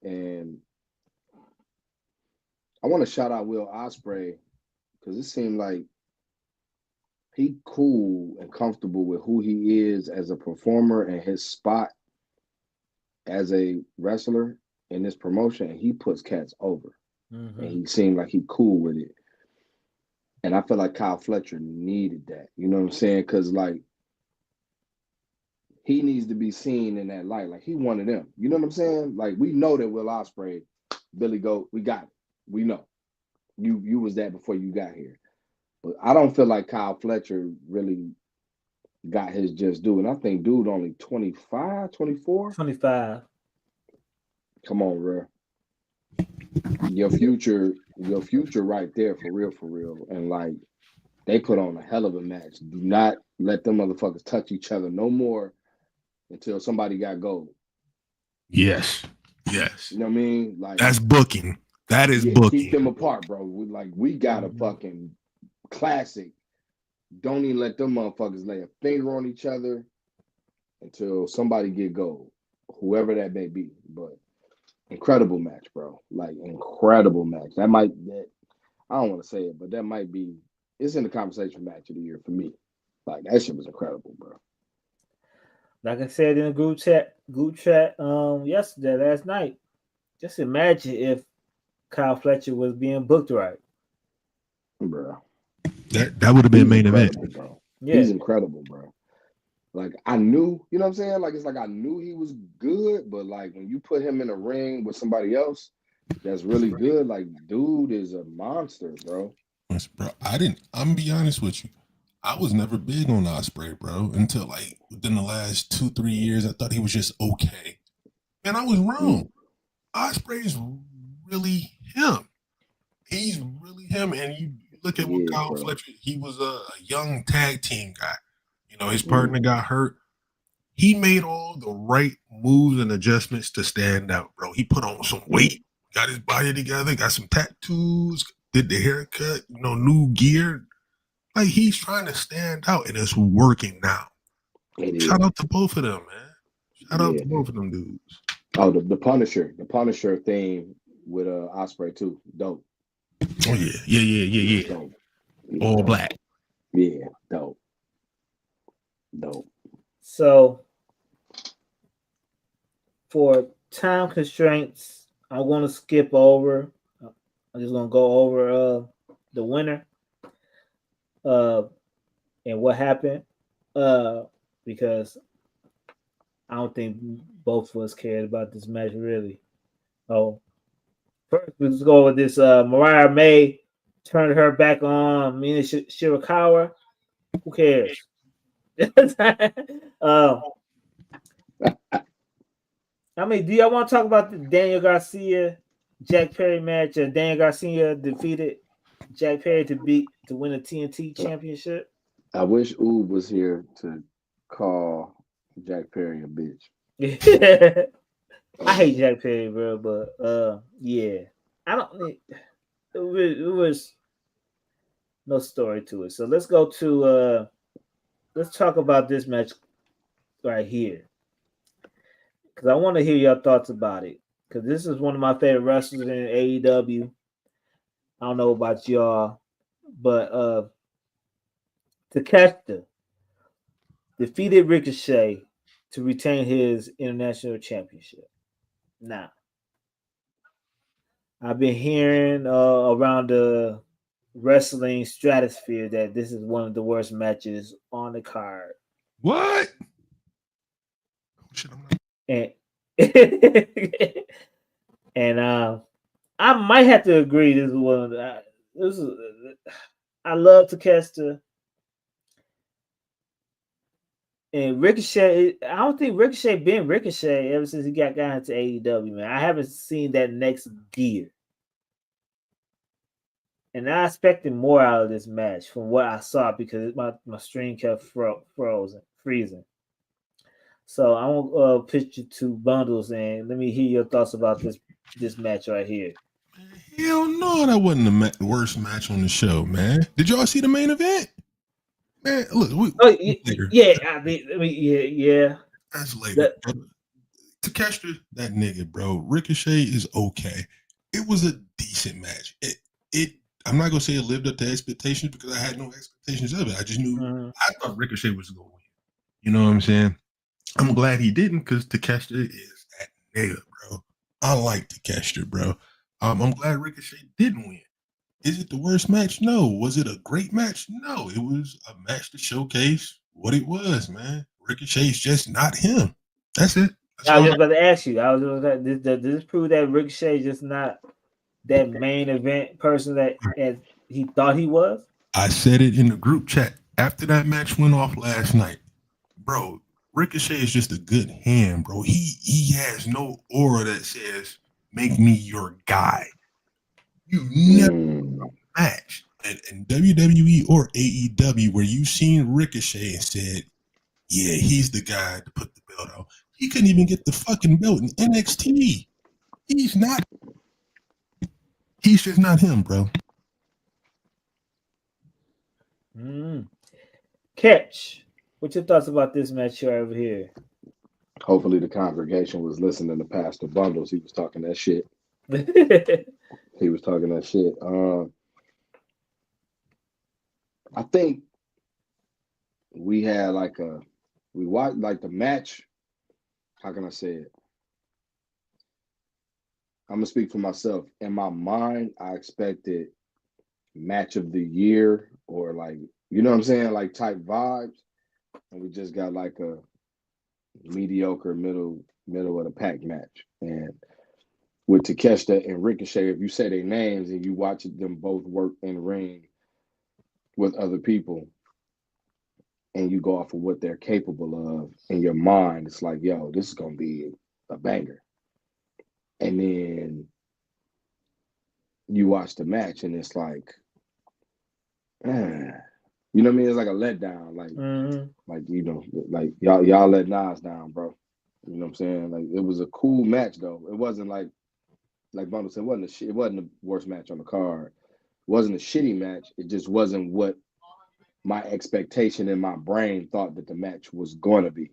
And I want to shout out Will Ospreay because it seemed like he cool and comfortable with who he is as a performer and his spot as a wrestler in this promotion, and he puts cats over. Mm-hmm. And he seemed like he cool with it. And I feel like Kyle Fletcher needed that. You know what I'm saying? Because, like, he needs to be seen in that light. Like, he one of them. You know what I'm saying? Like, we know that Will Ospreay, Billy Goat, we got it. We know. You was that before you got here. But I don't feel like Kyle Fletcher really got his just due. And I think dude only 25, 24? 25. Come on, bro. Your future right there, for real. And, like, they put on a hell of a match. Do not let them motherfuckers touch each other no more until somebody got gold. Yes. Yes. You know what I mean? Like that's booking. That is booking. Keep them apart, bro. We got a fucking classic. Don't even let them motherfuckers lay a finger on each other until somebody get gold, whoever that may be. But incredible match, bro. Like incredible match. I don't want to say it, but that might be. It's in the conversation match of the year for me. Like that shit was incredible, bro. Like I said in the group chat, yesterday, last night. Just imagine if Kyle Fletcher was being booked right, bro. That would have been main event, bro. Yeah. He's incredible, bro. Like I knew, you know what I'm saying? Like it's like I knew he was good, but like when you put him in a ring with somebody else that's really good, like dude is a monster, bro. Yes, bro. I'm gonna be honest with you. I was never big on Ospreay, bro, until like within the last 2-3 years. I thought he was just okay. And I was wrong. Ospreay's really him. He's really him. And you look at what Kyle Fletcher, he was a young tag team guy. You know, his partner got hurt. He made all the right moves and adjustments to stand out, bro. He put on some weight, got his body together, got some tattoos, did the haircut, you know, new gear. Like he's trying to stand out, and it's working now. Shout out to both of them, man. Shout out to both of them dudes. Oh, the Punisher theme with Ospreay too. Dope. Oh yeah. Dope. All black. Yeah, dope. So for time constraints, I want to skip over. I'm just gonna go over the winner and what happened because I don't think both of us cared about this match really. Oh, first let's go over this. Mariah May turned her back on Mina Shirakawa. Who cares? I mean, do y'all want to talk about the Daniel Garcia Jack Perry match? Daniel Garcia defeated Jack Perry to win a TNT championship. I wish Oob was here to call Jack Perry a bitch. I hate Jack Perry, bro, but yeah, I don't. It was no story to it. So let's go to let's talk about this match right here because I want to hear your thoughts about it because this is one of my favorite wrestlers in AEW. I don't know about y'all, but Takeshita defeated Ricochet to retain his international championship. Now, I've been hearing around the wrestling stratosphere that this is one of the worst matches on the card. What? And I might have to agree. This is one. I love Takeshita. And Ricochet, I don't think Ricochet been Ricochet ever since he got into AEW, man. I haven't seen that next gear. And I expected more out of this match from what I saw because my stream kept freezing. So I want to pitch you two bundles and let me hear your thoughts about this match right here. Hell no, that wasn't the worst match on the show, man. Did y'all see the main event? Man, look, yeah. That's later. Takeshita, that nigga, bro. Ricochet is okay. It was a decent match. I'm not gonna say it lived up to expectations because I had no expectations of it. I just knew I thought Ricochet was gonna win. You know what I'm saying? I'm glad he didn't because Takeshita is that nigga, bro. I like Takeshita, bro. I'm glad Ricochet didn't win. Is it the worst match? No. Was it a great match? No. It was a match to showcase what it was, man. Ricochet's just not him. That's it. I was just about to ask you. Does this prove that Ricochet is just not that main event person that as he thought he was? I said it in the group chat after that match went off last night. Bro, Ricochet is just a good hand, bro. He has no aura that says, make me your guy. You never match in WWE or AEW where you've seen Ricochet and said, yeah, he's the guy to put the belt on. He couldn't even get the fucking belt in NXT. He's not. He's just not him, bro. Catch. What's your thoughts about this match over here? Hopefully the congregation was listening to Pastor Bundles. He was talking that shit. He was talking that shit. I think we had we watched like the match. How can I say it? I'm gonna speak for myself. In my mind, I expected match of the year or like, you know what I'm saying, like type vibes, and we just got like a mediocre middle of the pack match. And with Takeshita and Ricochet, if you say their names and you watch them both work in the ring with other people, and you go off of what they're capable of in your mind, it's like, yo, this is gonna be a banger. And then you watch the match and it's like, you know what I mean? It's like a letdown. Like you know, like y'all let Nas down, bro. You know what I'm saying? Like it was a cool match though. It wasn't like Bundle said, it wasn't the worst match on the card. It wasn't a shitty match. It just wasn't what my expectation in my brain thought that the match was going to be.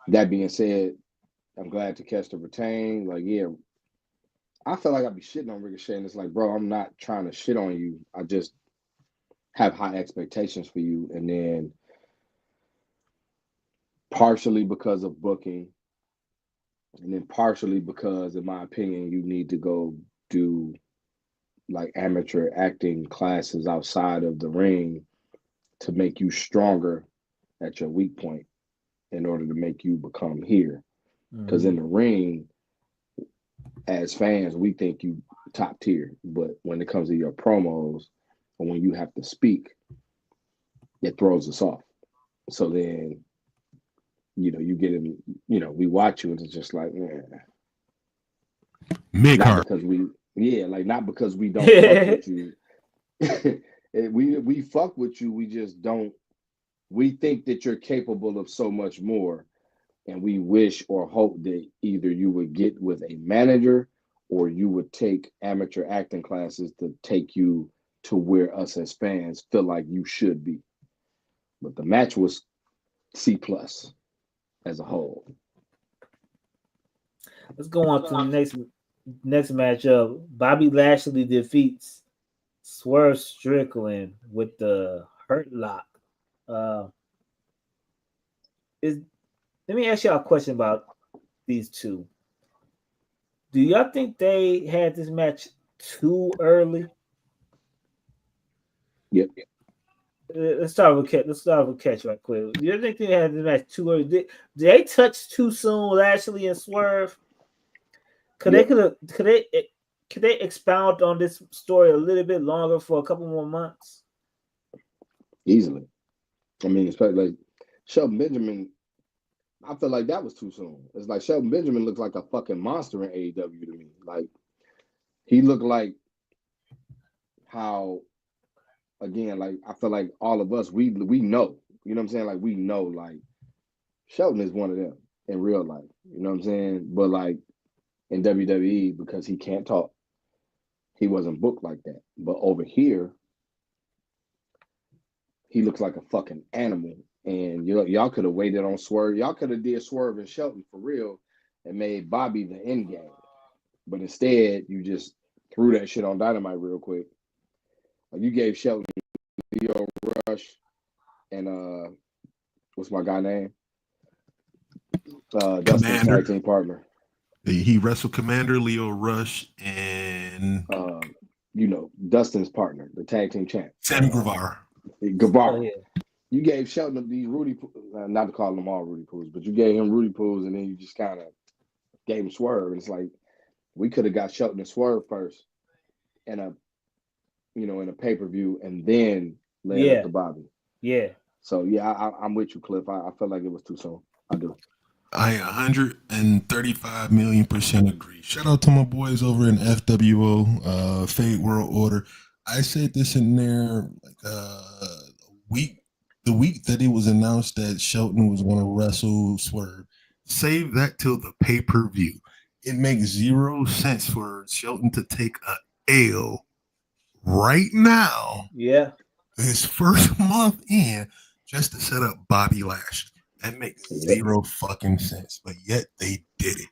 That being said, I'm glad to catch the retain. Like, yeah, I feel like I'd be shitting on Ricochet, and it's like, bro, I'm not trying to shit on you. I just have high expectations for you. And then partially because of booking, and then partially because, in my opinion, you need to go do like amateur acting classes outside of the ring to make you stronger at your weak point in order to make you become here. Because in the ring, as fans, we think you top tier, but when it comes to your promos or when you have to speak, it throws us off. So then, you know, you get in, you know, we watch you and it's just like, not because we don't fuck with you. we fuck with you. We just don't. We think that you're capable of so much more, and we wish or hope that either you would get with a manager or you would take amateur acting classes to take you to where us as fans feel like you should be. But the match was C+ as a whole. Let's go on to the next matchup. Bobby Lashley defeats Swerve Strickland with the Hurt Lock. Let me ask y'all a question about these two. Do y'all think they had this match too early? Yep. Let's start with Catch right quick. Do you think they had this match too early? Did they touch too soon, Lashley and Swerve? Could they expound on this story a little bit longer for a couple more months? Easily. I mean, especially like Shelton Benjamin, I feel like that was too soon. It's like Shelton Benjamin looks like a fucking monster in AEW to me. Like he looked like how, again, like I feel like all of us, we know, you know what I'm saying? Like we know like Shelton is one of them in real life. You know what I'm saying? But like in WWE, because he can't talk, he wasn't booked like that. But over here, he looks like a fucking animal. And y'all could have waited on Swerve. Y'all could have did Swerve and Shelton for real and made Bobby the end game. But instead, you just threw that shit on Dynamite real quick. You gave Shelton Leo Rush and what's my guy name? Dustin's tag team partner. He wrestled Commander, Leo Rush, and Dustin's partner, the tag team champ, Sammy Guevara. Oh, yeah. You gave Shelton these Rudy, not to call them all Rudy Poos, but you gave him Rudy Poos, and then you just kind of gave him Swerve. And it's like we could have got Shelton and Swerve first, in a pay-per-view, and then led up to Bobby. Yeah. So yeah, I'm with you, Cliff. I feel like it was too soon. I do. I 135 million% agree. Shout out to my boys over in FWO, Fate World Order. I said this in there like the week that it was announced that Shelton was going to wrestle Swerve. Save that till the pay-per-view. it makes zero sense for Shelton to take a L right now. Yeah. His first month in just to set up Bobby Lashley. That makes zero fucking sense. But yet they did it.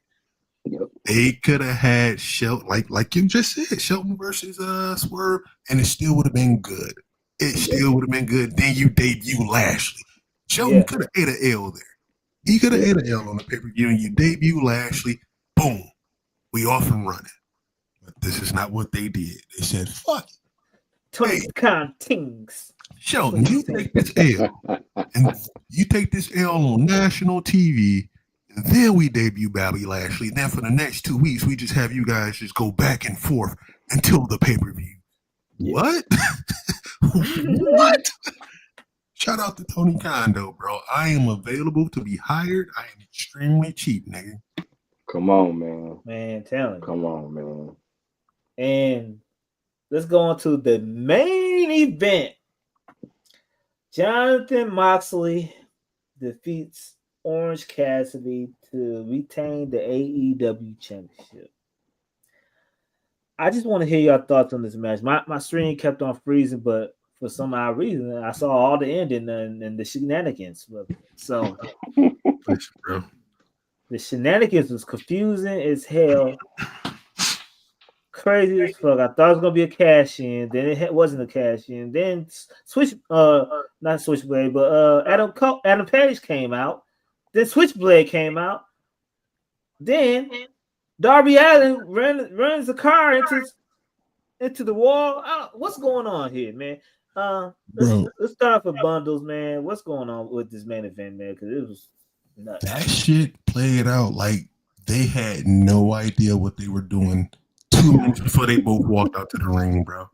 Yep. They could have had Shelton, like you just said, Shelton versus Swerve, and it still would have been good. It still would have been good. Then you debut Lashley. Shelton could have ate an L there. He could have ate an L on the pay-per-view, and you debut Lashley. Boom. We off and running. But this is not what they did. They said, fuck it. Tony Khan Tings. Shelton, you take this L. And you take this L on national TV. And then we debut Bobby Lashley. Then for the next 2 weeks, we just have you guys just go back and forth until the pay-per-view. What? What? Shout out to Tony Khan, though, bro. I am available to be hired. I am extremely cheap, nigga. Come on, man. Man, tell me. Come on, man. And let's go on to the main event. Jonathan Moxley defeats Orange Cassidy to retain the AEW Championship. I just want to hear your thoughts on this match. My screen kept on freezing, but for some odd reason, I saw all the ending and the shenanigans. So the shenanigans was confusing as hell. Crazy as fuck. I thought it was gonna be a cash in, then it wasn't a cash in. Then not Switchblade, but Adam Page came out. Then Switchblade came out. Then Darby Allin runs the car into the wall. What's going on here, man? Let's start off with bundles, man. What's going on with this main event, man? Because it was nuts. That shit played out like they had no idea what they were doing 2 minutes before they both walked out to the ring, bro.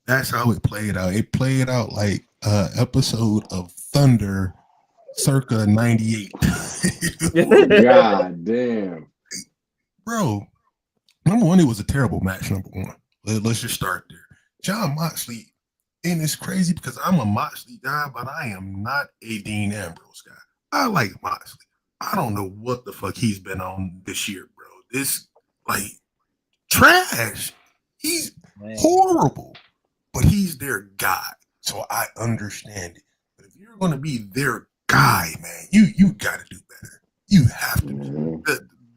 That's how it played out. It played out like an episode of Thunder circa 98. God damn. Bro, number one, it was a terrible match, number one. Let's just start there. Jon Moxley, and it's crazy because I'm a Moxley guy, but I am not a Dean Ambrose guy. I like Moxley. I don't know what the fuck he's been on this year, bro. This, like, trash. He's horrible, but he's their guy, so I understand it. But if you're going to be their guy, man, you got to do better. You have to.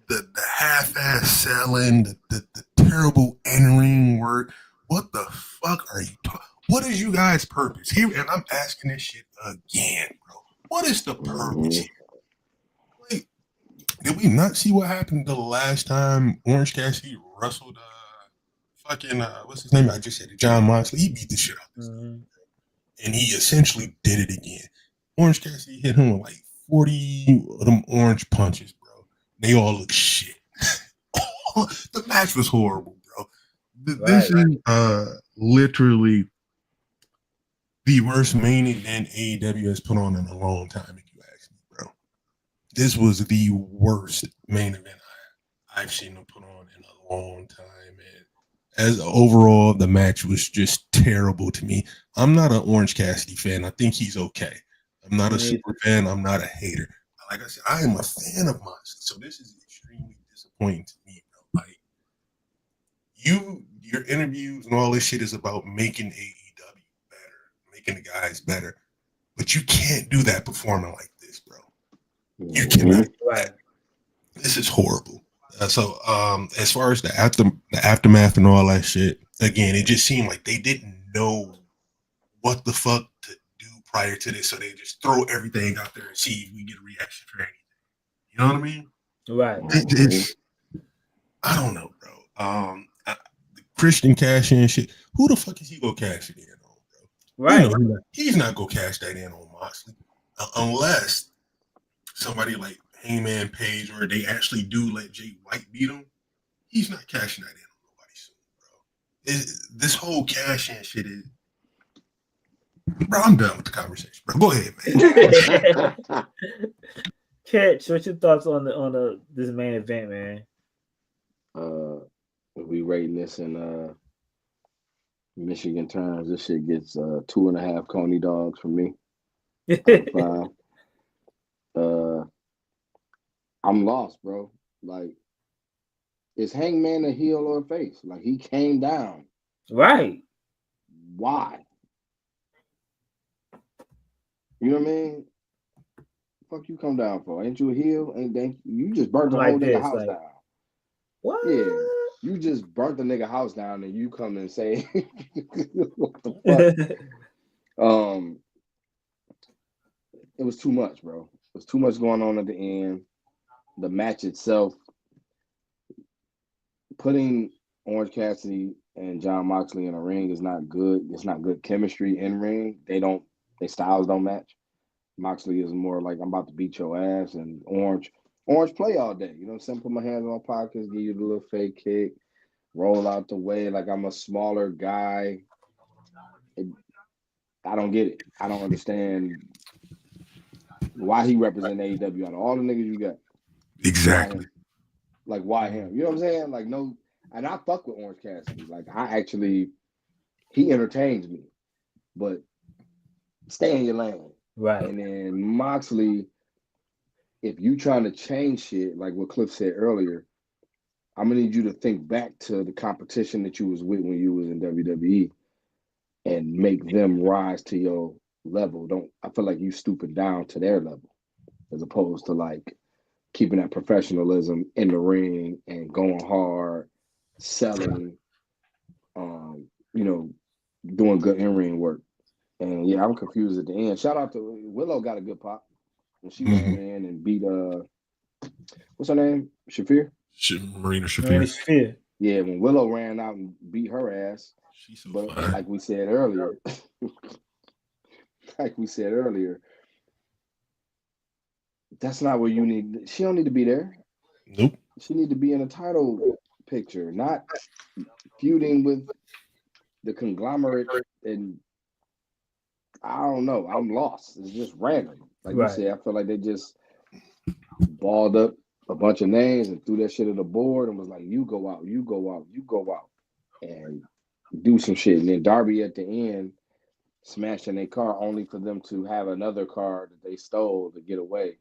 The half-ass selling, the terrible in-ring work. What the fuck are you talking? What is you guys' purpose here? And I'm asking this shit again, bro. What is the purpose here? Like, did we not see what happened the last time Orange Cassidy wrestled what's his name? I just said it, Jon Moxley. He beat the shit out of this dude. And he essentially did it again. Orange Cassidy hit him with like 40 of them orange punches, bro. They all look shit. The match was horrible, bro. This is literally the worst main event AEW has put on in a long time, if you ask me, bro. This was the worst main event I've seen them put on in a long time, man. As overall, the match was just terrible to me. I'm not an Orange Cassidy fan. I think he's okay. I'm not a super fan. I'm not a hater. Like I said, I am a fan of Moxley, so this is extremely disappointing to me, bro. Like, your interviews and all this shit is about making AEW better, making the guys better, but you can't do that performing like this, bro. You cannot. This is horrible. So, as far as the aftermath and all that shit, again, it just seemed like they didn't know what the fuck to do prior to this, so they just throw everything out there and see if we get a reaction for anything. You know what I mean? Right. I don't know, bro. The Christian cash in shit. Who the fuck is he gonna cash it in on, bro? Right. You know, he's not gonna cash that in on Moxley unless somebody like Hangman Page or they actually do let Jay White beat him. He's not cashing that in on nobody soon, bro. This whole cash in shit is. Bro, I'm done with the conversation, bro. Go ahead, man. Catch, what's your thoughts on this main event, man? We rating this in Michigan terms. This shit gets 2.5 Coney dogs from me. I'm lost, bro. Like, Is Hangman a heel or a face? Like, he came down. Right. Why? You know what I mean? Fuck you come down for? Ain't you a heel? Ain't you just burnt the whole nigga house down? What? Yeah, you just burnt the nigga house down, and you come and say, "What the fuck?" It was too much, bro. It was too much going on at the end. The match itself, putting Orange Cassidy and John Moxley in a ring is not good. It's not good chemistry in ring. Their styles don't match. Moxley is more like, I'm about to beat your ass, and Orange play all day. You know what I'm saying? Put my hands on my pockets, give you the little fake kick, roll out the way like I'm a smaller guy. I don't get it. I don't understand why he represent AEW out of all the niggas you got. Exactly. Why him? You know what I'm saying? Like, no, and I fuck with Orange Cassidy. Like, he entertains me, but stay in your lane. Right. And then Moxley, if you trying to change shit, like what Cliff said earlier, I'm gonna need you to think back to the competition that you was with when you was in WWE and make them rise to your level. I feel like you stooping down to their level as opposed to like keeping that professionalism in the ring and going hard, selling, doing good in-ring work. And yeah, I'm confused at the end. Shout out to Willow, got a good pop when she ran in and beat what's her name? Marina Shafir. Yeah, when Willow ran out and beat her ass. She's so but fine. like we said earlier, that's not where you need. She don't need to be there. Nope. She need to be in a title picture, not feuding with the conglomerate. And I don't know. I'm lost. It's just random. Like you said, I feel like they just balled up a bunch of names and threw that shit at the board and was like, you go out, you go out, you go out, and do some shit. And then Darby at the end smashing their car only for them to have another car that they stole to get away.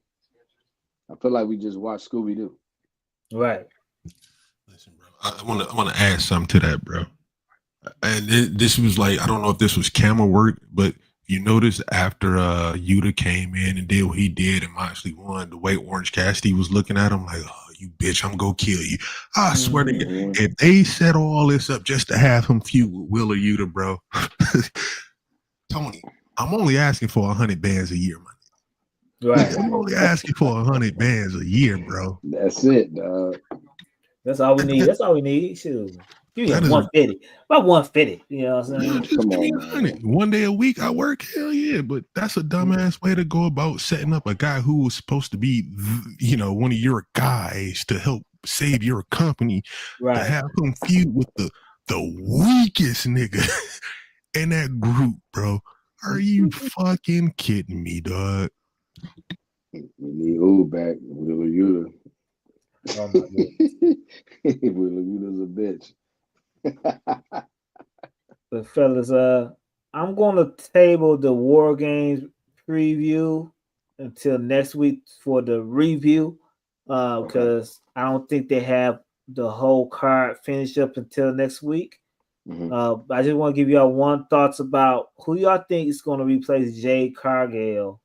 I feel like we just watched Scooby-Doo. Right. Listen, bro. I want to add something to that, bro. And this was like, I don't know if this was camera work, but you notice after Yuta came in and did what he did and Moxley won, the way Orange Cassidy was looking at him like, oh, you bitch, I'm gonna kill you. I swear to God, if they set all this up just to have him feud with Will or Yuta, bro, Tony, I'm only asking for 100 bands a year, man. Right. I'm only asking for 100 bands a year, bro. That's it, dog. That's all we need. Shoot. Give me 150. About 150. You know what I'm saying? Just give me 100. One day a week I work. Hell yeah. But that's a dumbass way to go about setting up a guy who was supposed to be, one of your guys to help save your company. Right. To have him feud with the weakest nigga in that group, bro. Are you fucking kidding me, dog? We need Ooh back. Willa Yuta. Oh my God. Willa Yuta's a bitch. But fellas, I'm going to table the War Games preview until next week for the review, because I don't think they have the whole card finished up until next week. I just want to give y'all one thoughts about who y'all think is going to replace Jade Cargill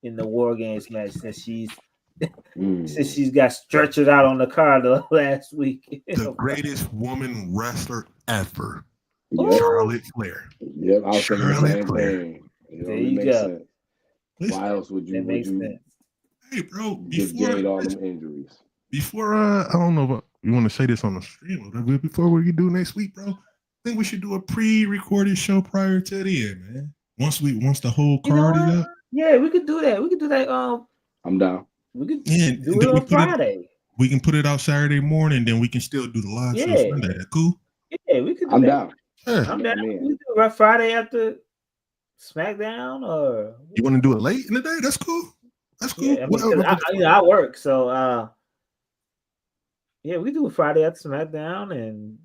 in the War Games match since she's got stretched out on the card the last week. The greatest woman wrestler ever. Yep. Charlotte Flair. Yep, I was thinking the same thing. There you go. Sense. Why else would you hey bro, give Jade all them injuries? Before I don't know if you want to say this on the stream, but before we do next week, bro, I think we should do a pre-recorded show prior to the end, man. Once the whole card is up. Yeah, we could do that. I'm down. We could do it on Friday. We can put it out Saturday morning, then we can still do the live show Sunday. Cool? Yeah, we could do I'm that. down. Yeah. I'm down. We do it Friday after SmackDown, or you want to do it late in the day? That's cool. That's cool. Yeah, I work, so yeah, we do it Friday after SmackDown and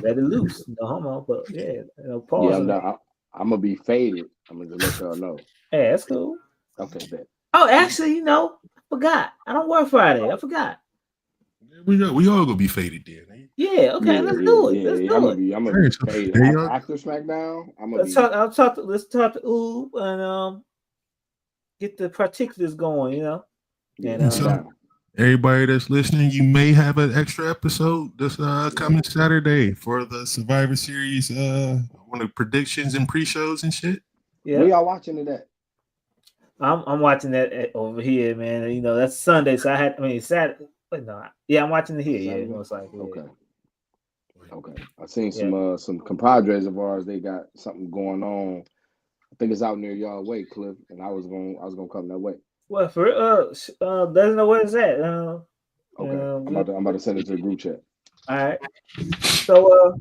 let it loose. No homo, but yeah, pause. Yeah, I'm down. I'm gonna be faded. I'm gonna just let y'all know. Hey, that's cool. Okay, bet. Oh, actually, I forgot. I don't work Friday. I forgot. We all gonna be faded then. Eh? Yeah, okay, let's do it. Let's do it. I'm gonna be faded after SmackDown. Let's talk to Oob and get the particulars going, you know. And so, everybody that's listening, you may have an extra episode this coming Saturday for the Survivor Series one of the predictions and pre-shows and shit. Yeah. Where y'all watching it at? I'm watching that over here, man. You know, that's Sunday, so Saturday. But no, yeah, I'm watching it here. Saturday? Yeah, most likely. Okay. I seen some compadres of ours. They got something going on. I think it's out near y'all way, Cliff. And I was gonna come that way. Well, for doesn't know where it's at. Okay, I'm about to send it to the group chat. All right. So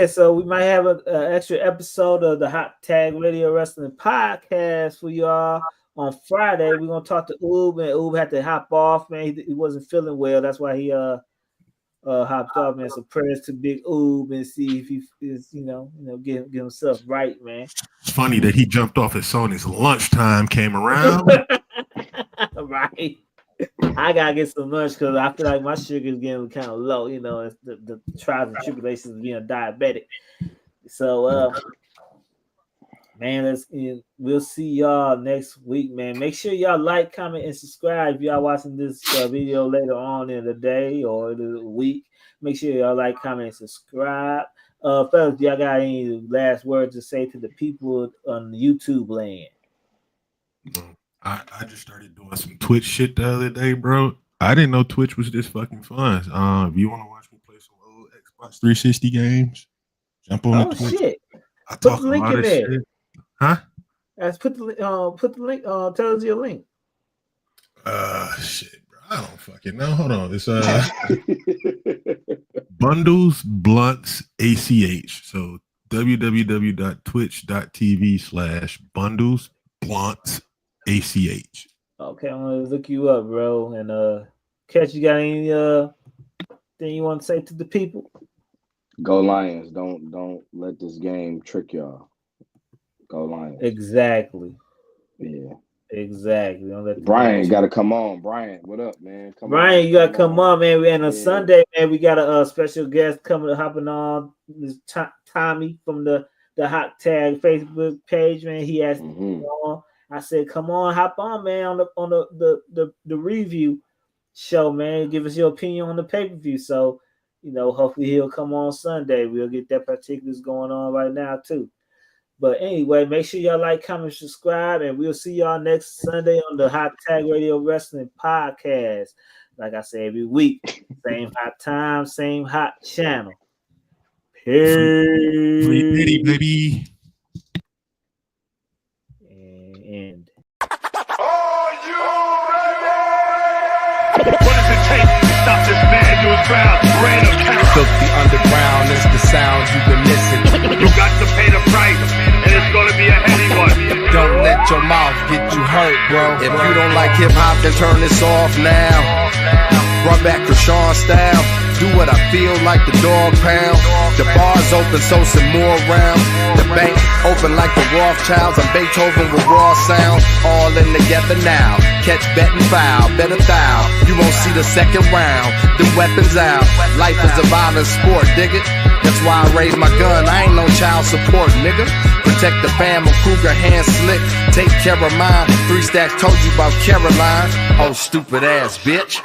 so we might have an extra episode of the Hot Tag Radio Wrestling Podcast for y'all. On Friday, we're gonna talk to Oob, and Oob had to hop off, man. He wasn't feeling well. That's why he hopped off, man. So prayers to Big Oob and see if he is, get himself right, man. It's funny that he jumped off as soon as lunchtime came around. Right. I gotta get some lunch because I feel like my sugar is getting kind of low. You know, it's the trials and tribulations of being diabetic. So, man, we'll see y'all next week, man. Make sure y'all like, comment, and subscribe if y'all watching this video later on in the day or the week. Make sure y'all like, comment, and subscribe. Fellas, y'all got any last words to say to the people on YouTube land? I just started doing some Twitch shit the other day, bro. I didn't know Twitch was this fucking fun. If you want to watch me play some old Xbox 360 games, jump on the Twitch. Shit. I talk a lot of shit. Huh? Let's put the link. Tell us your link. Shit, bro. I don't fucking know. Hold on. It's Bundles Blunts ACH. So www.twitch.tv/Bundles Blunts ACH. Okay, I'm gonna look you up, bro. And Catch, you got any thing you want to say to the people? Go Lions! Don't let this game trick y'all. Go Lions! Exactly. Yeah. Exactly. Don't let Brian got to come on. Brian, what up, man? Brian, you got to come on, man. We on Sunday, man. We got a special guest hopping on. This Tommy from the Hot Tag Facebook page, man. He asked me to come on. I said, "Come on, hop on, man, on the review show, man. Give us your opinion on the pay-per-view." So, hopefully he'll come on Sunday. We'll get that particulars going on right now too. But anyway, make sure y'all like, comment, subscribe, and we'll see y'all next Sunday on the Hot Tag Radio Wrestling Podcast. Like I say every week, same hot time, same hot channel. Peace. Free pity, baby. And Are you ready? What does it take to stop this manual crowd? Rain of count. Filthy underground is the sound you've been missing. You got to pay the price, and it's gonna be a heavy one. Don't let your mouth get you hurt, bro. If you don't like hip hop, then turn this off now. Run back Krishan style. Do what I feel like the dog pound. The bar's open, so some more rounds. The bank open like the Rothschilds. I'm Beethoven with raw sounds. All in together now. Catch, bet, and foul. Bet a thou. You won't see the second round. Them weapons out. Life is a violent sport, dig it? That's why I raise my gun. I ain't no child support, nigga. Protect the fam, a Kruger hand slick. Take care of mine. 3 stacks told you about Caroline. Oh, stupid ass bitch.